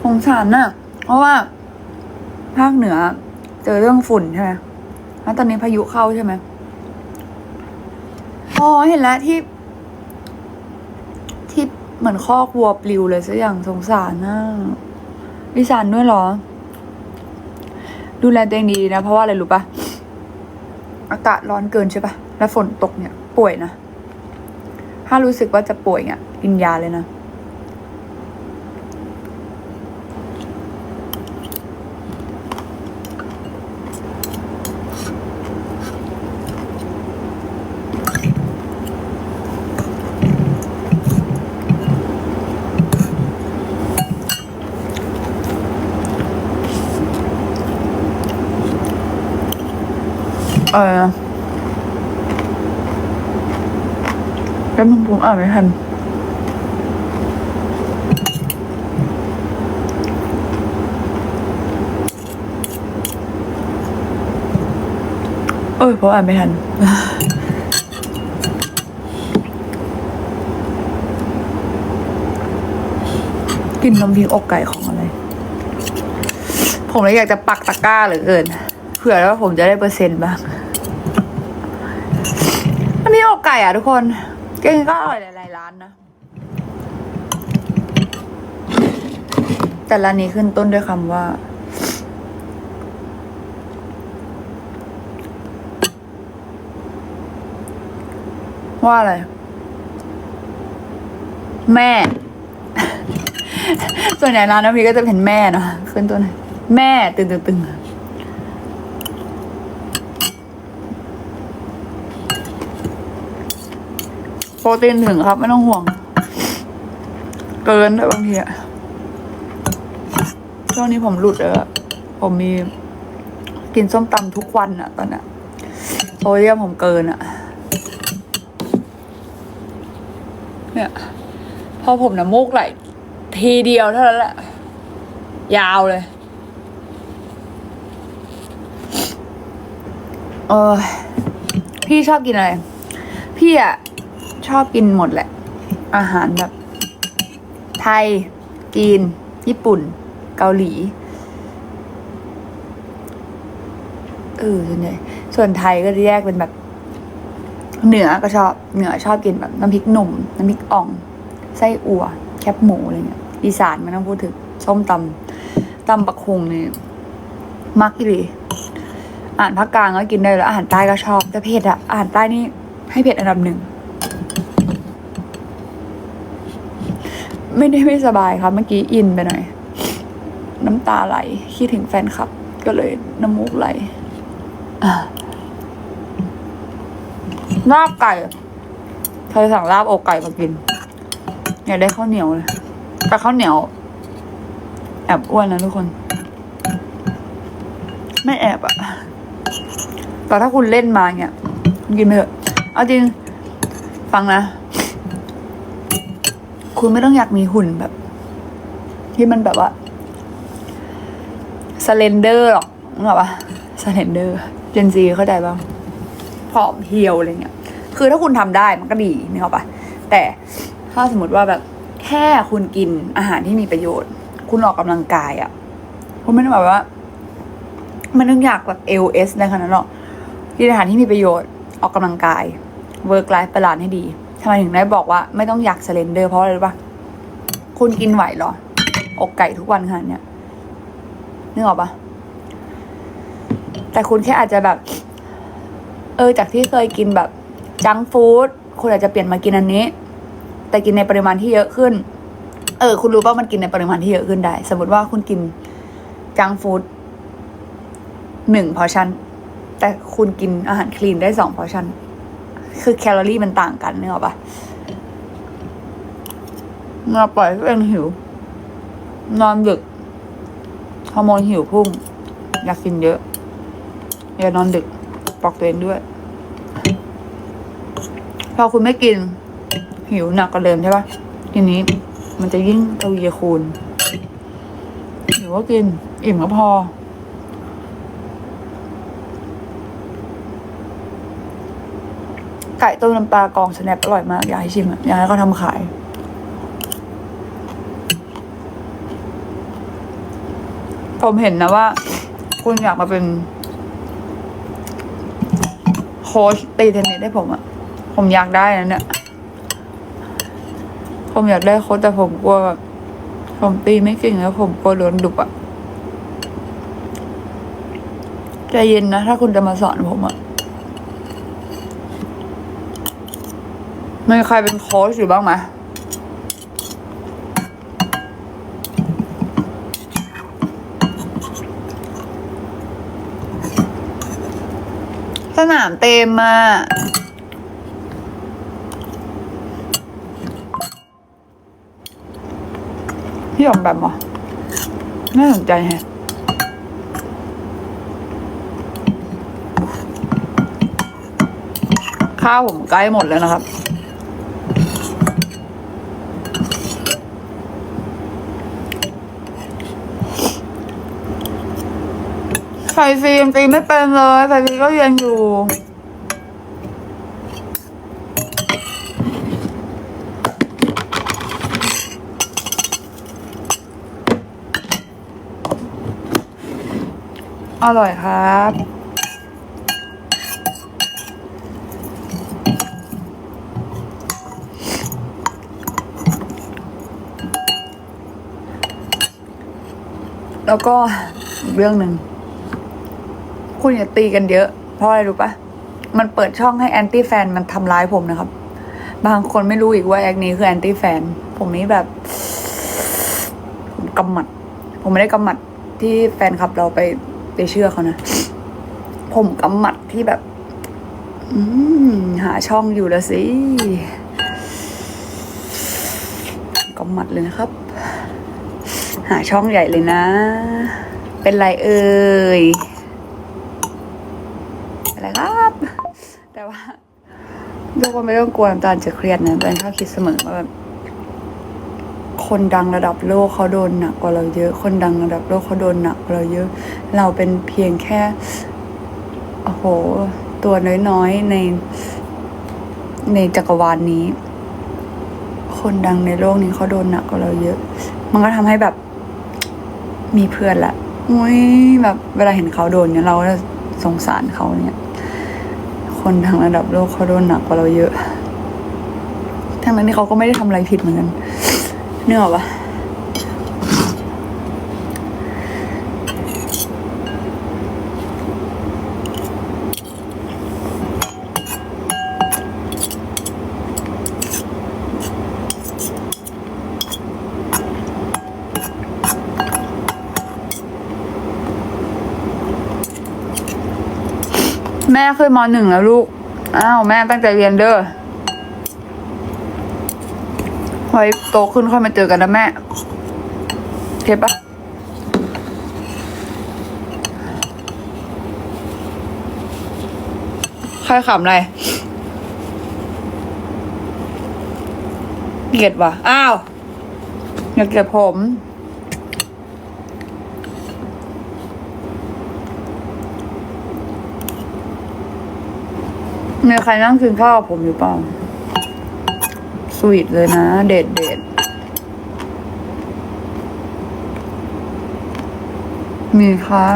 Speaker 4: สงสารน่ะเพราะว่าภาคเหนือเจอเรื่องฝุ่นใช่ไหมแล้วตอนนี้พายุเข้าใช่ไหมอ๋อเห็นแล้วที่เหมือนคอกวัวปลิวเลยสักอย่างสงสารนะอีสานด้วยเหรอ ดูแลตัวเองดีนะเพราะว่าอะไรรู้ปะอากาศร้อนเกินใช่ปะแล้วฝนตกเนี่ยป่วยนะถ้ารู้สึกว่าจะป่วยเนี่ยกินยาเลยนะแล้วมึงผมอ่านไม่ทันผมอ่านไม่ทัน กินนมพิงอกไก่ของอะไร ผมเลยอยากจะปักตะกร้าเหลือเกินเผื่อแล้วผมจะได้เปอร์เซ็นต์บ้างอันนี้อกไก่อ่ะทุกคนกินก็อร่อยหลายๆร้านนะแต่ร้านนี้ขึ้นต้นด้วยคำว่าอะไร แม่ ส่วนใหญ่ร้านน้ำพริกก็จะเป็นแม่เนาะขึ้นต้นแม่ตึงโปรตีนถึงครับไม่ต้องห่วงเกินด้วยบางทีอะช่วงนี้ผมหลุดเลยอะผมมีกินส้มตำทุกวันอะตอนเนี้ยโซเดียมผมเกินอะเนี่ยพอผมน้ำมูกไหลทีเดียวเท่านั้นแหละยาวเลยพี่ชอบกินอะไรพี่อะชอบกินหมดแหละอาหารแบบไทยจีนญี่ปุ่นเกาหลีส่วนไทยก็จะแยกเป็นแบบเหนือก็ชอบกินแบบน้ำพริกหนุ่มน้ำพริกอ่องไส้อั่วแคบหมูอะไรเงี้ยอีสานไม่ต้องพูดถึงส้มตำบักฮุงนี่มักอีหลีอาหารภาคกลางก็กินได้แล้วอาหารใต้ก็ชอบแต่เผ็ดอะอาหารใต้นี่ให้เผ็ดอันดับหนึ่งไม่ได้ไม่สบายครับเมื่อกี้อินไปหน่อยน้ำตาไหลคิดถึงแฟนคลับก็เลยน้ำมูกไหลลาบไก่เคยสั่งลาบอกไก่มากินอยากได้ข้าวเหนียวเลยแต่ข้าวเหนียวแอบอ้วนนะทุกคนไม่แอบอะแต่ถ้าคุณเล่นมาเนี่ยกินไปเถอะเอาจริงฟังนะคุณไม่ต้องอยากมีหุ่นแบบที่มันแบบว่าสเลนเดอร์หรอกนึกออกปะสเลนเดอร์เจนซีเข้าใจป่ะผอมเหี่ยวอะไรเงี้ยคือถ้าคุณทำได้มันก็ดีนึกออกปะแต่ถ้าสมมติว่าแบบแค่คุณกินอาหารที่มีประโยชน์คุณออกกำลังกายอ่ะคุณไม่ต้องแบบว่ามันต้องอยากแบบLSในขนาดนั้นหรอกกินอาหารที่มีประโยชน์ออกกำลังกายเวิร์กไลฟ์บาลานซ์ให้ดีทำไมถึงได้บอกว่าไม่ต้องอยากสเลนเดอร์เพราะอะไรรู้ปะคุณกินไหวเหรออกไก่ทุกวันขนาดเนี้ยนึกออกปะแต่คุณแค่อาจจะแบบจากที่เคยกินแบบจังก์ฟู้ดคุณอาจจะเปลี่ยนมากินอันนี้แต่ แต่กินในปริมาณที่เยอะขึ้น คุณรู้ป่ะมันกินในปริมาณที่เยอะขึ้นได้ สมมติว่าคุณกินจังฟู้ด1 พอร์ชั่น แต่คุณกินอาหารคลีนได้2 พอร์ชั่น คือแคลอรี่มันต่างกันนึกออกปะเราปล่อยให้ตัวเองหิว นอนดึกฮอร์โมนหิวพุ่ง อยากกินเยอะ อย่านอนดึกบอกตัวเองด้วย พอคุณไม่กินหิวหนักกว่าเดิมใช่ปะทีนี้มันจะยิ่งทวีคูณหิวก็กิน อิ่มก็พอ ไก่ต้มน้ำปลากองสแนปอร่อยมาก อยากให้ชิมอยากให้เขาทำขาย ผมเห็นนะว่า คุณอยากมาเป็นโค้ชตีเทนนิสให้ผมอยากได้นะเนี่ย ผมอยากได้โค้ชแต่ผมกลัวแบบผมตีไม่เก่งแล้วผมกลัวโดนดุอ่ะใจเย็นนะถ้าคุณจะมาสอนผมอ่ะมีใครเป็นโค้ชอยู่บ้างไหมสนามเต็มมาพี่ออกแบบเหรอน่าสนใจแฮะข้าวผมใกล้หมดแล้วนะครับไฟฟิล์มตีไม่เป็นเลยไฟฟิล์มก็เรียนอยู่อร่อยครับแล้วก็อีกเรื่องหนึ่งคุณอย่าตีกันเยอะเพราะอะไรรู้ปะมันเปิดช่องให้แอนตี้แฟนมันทำร้ายผมนะครับบางคนไม่รู้อีกว่าแอคนี้คือแอนตี้แฟนผมนี้แบบกำหมัดผมไม่ได้กำหมัดที่แฟนคลับเราไปเชื่อเขานะผมกำหมัดที่แบบหาช่องอยู่แล้วสิกำหมัดเลยนะครับหาช่องใหญ่เลยนะ เป็นไรเอ่ยอะไรครับ แต่ว่าทุกคนไม่ต้องกลัวน้ำตาลจะเครียดนะเป็นข้าคิดเสมอว่าแบบคนดังระดับโลกเขาโดนหนักกว่าเราเยอะคนดังระดับโลกเขาโดนหนักกว่าเราเยอะเราเป็นเพียงแค่โอ้โหตัวน้อยๆในจักรวาลนี้คนดังในโลกนี้เขาโดนหนักกว่าเราเยอะมันก็ทำให้แบบมีเพื่อนละอุ้ยแบบเวลาเห็นเขาโดนเนี่ยเราก็สงสารเขาเนี่ยคนดังระดับโลกเขาโดนหนักกว่าเราเยอะทั้งนั้นที่เขาก็ไม่ได้ทำอะไรผิดเหมือนกันเนื้อปะแม่ขึ้นม.1แล้วลูกอ้าวแม่ตั้งใจเรียนเด้อไว้โตขึ้นค่อยมาเจอกันนะแม่โอเคปะใครขำอะไรเกลียดวะอ้าวอย่าเกลียดผมมีใครนั่งกินข้าวกับผมอยู่เปล่าสวีทเลยนะเด็ดมีค่ะ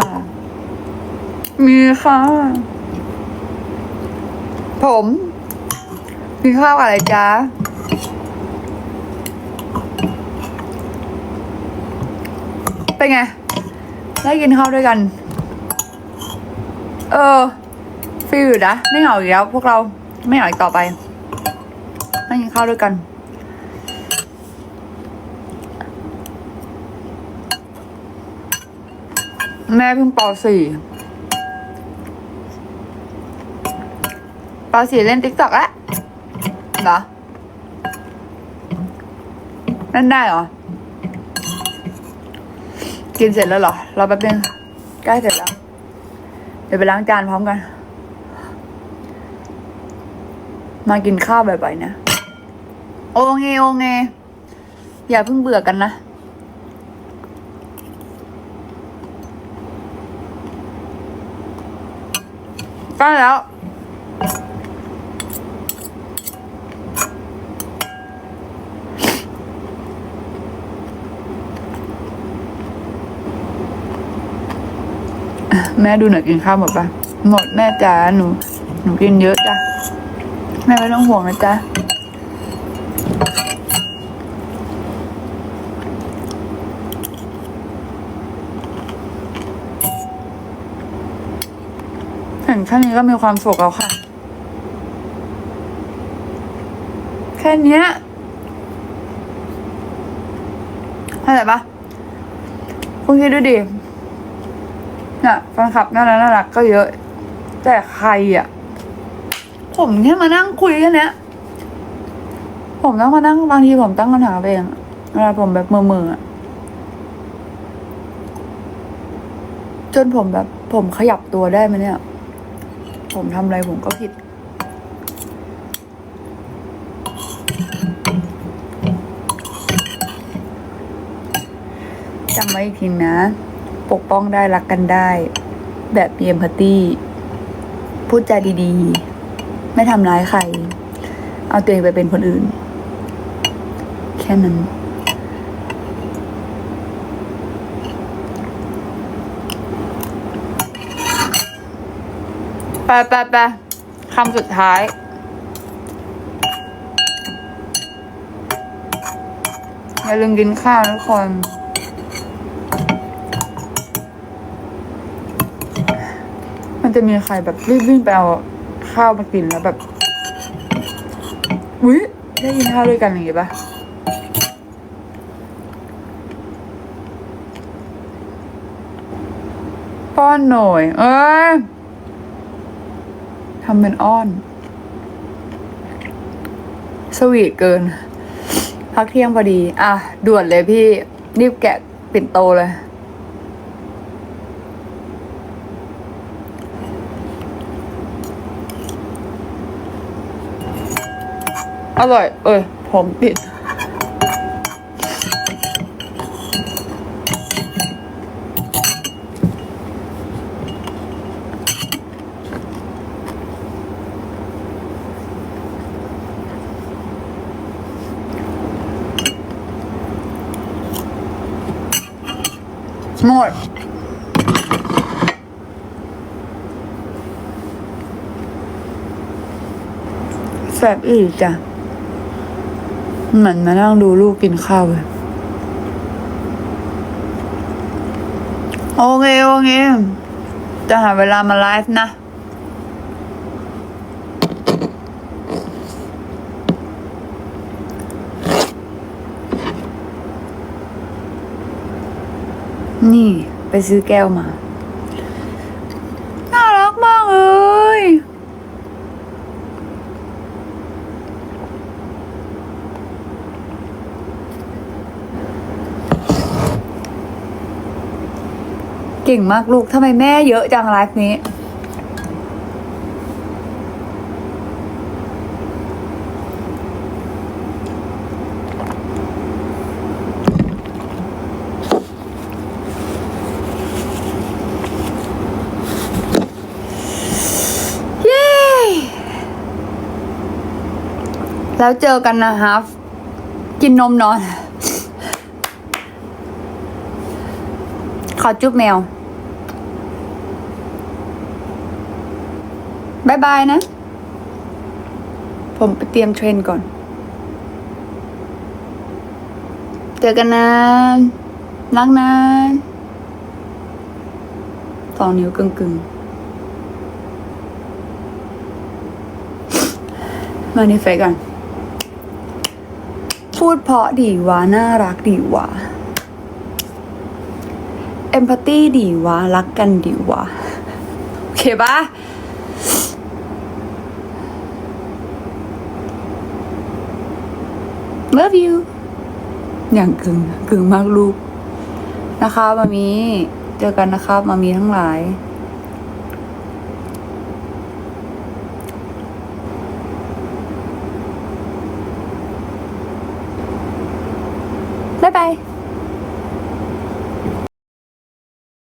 Speaker 4: ผมกินข้าวกับอะไรจ๊ะเป็นไงได้กินข้าวด้วยกันฟีลอยู่นะไม่เหงาอีกแล้วพวกเราไม่เหงาอีกต่อไปนั่งกินข้าวด้วยกัน แม่เพิ่งป .4 ป .4 เล่นติ๊กต็อกแล้วเหรอเล่นได้เหรอ กินเสร็จแล้วเหรอ เราแป๊บนึงใกล้เสร็จแล้ว เดี๋ยวไปล้างจานพร้อมกัน มากินข้าวบ่อยๆนะ โอเงโอเงอย่าเพิ่งเบื่อกันนะ ใกล้แล้ว แม่ดูหน่อยกินข้าวหมดปะหมดแม่จ๋าหนูกินเยอะจ้ะแม่ไม่ต้องห่วงนะจ๊ะเห็นแค่นี้ก็มีความสุขแล้วค่ะ แค่เนี้ยเข้าใจปะคุณคิดดูดิน่ะแฟนคลับน่ารักก็เยอะ แต่ใครอ่ะ ผมแค่มานั่งคุยแค่เนี้ยผมต้องมานั่งบางทีผมตั้งคำถามเองเวลาผมแบบเมื่ออะจนผมแบบผมขยับตัวได้ไหมเนี่ย ผมทำอะไรผมก็ผิดจำไว้อีกทีนะ ปกป้องได้รักกันได้ แบบมีเอมพัตตี้พูดจาดีๆ ไม่ทำร้ายใคร เอาตัวเองไปเป็นคนอื่น แค่นั้น ไปคำสุดท้าย อย่าลืมกินข้าวทุกคน มันจะมีใครแบบรีบวิ่งไปเอาข้าวมากินแล้วแบบอุ๊ยได้กินข้าวด้วยกันอย่างงี้ปะป้อนหน่อยเอ้ยทำเป็นอ้อนสวีทเกินพักเที่ยงพอดีอ่ะด่วนเลยพี่รีบแกะปิ่นโตเลยอร่อยผมปิดหมดแซ่บอีกจ้ะเหมือนมานั่งดูลูกกินข้าวเลยโอเคจะหาเวลามาไลฟ์นะนี่ไปซื้อแก้วมาน่ารักมากเลยเก่งมากลูกทำไมแม่เยอะจังไลฟ์นี้แล้วเจอกันนะฮัฟกินนมนอน ขอจุ๊บแมวบายบายนะ ผมไปเตรียมเทรนก่อน เจอกันนะรักนะ2 นิ้วกึ่งมานี่เฟซก่อนพูดเพราะดีวะน่ารักดีวะ มพัตตี้ดีวะ รักกันดีวะ โอเคปะLove you อย่างกึ่งมากลูกนะคะมามีเจอกันนะครับมามีทั้งหลายบ๊ายบาย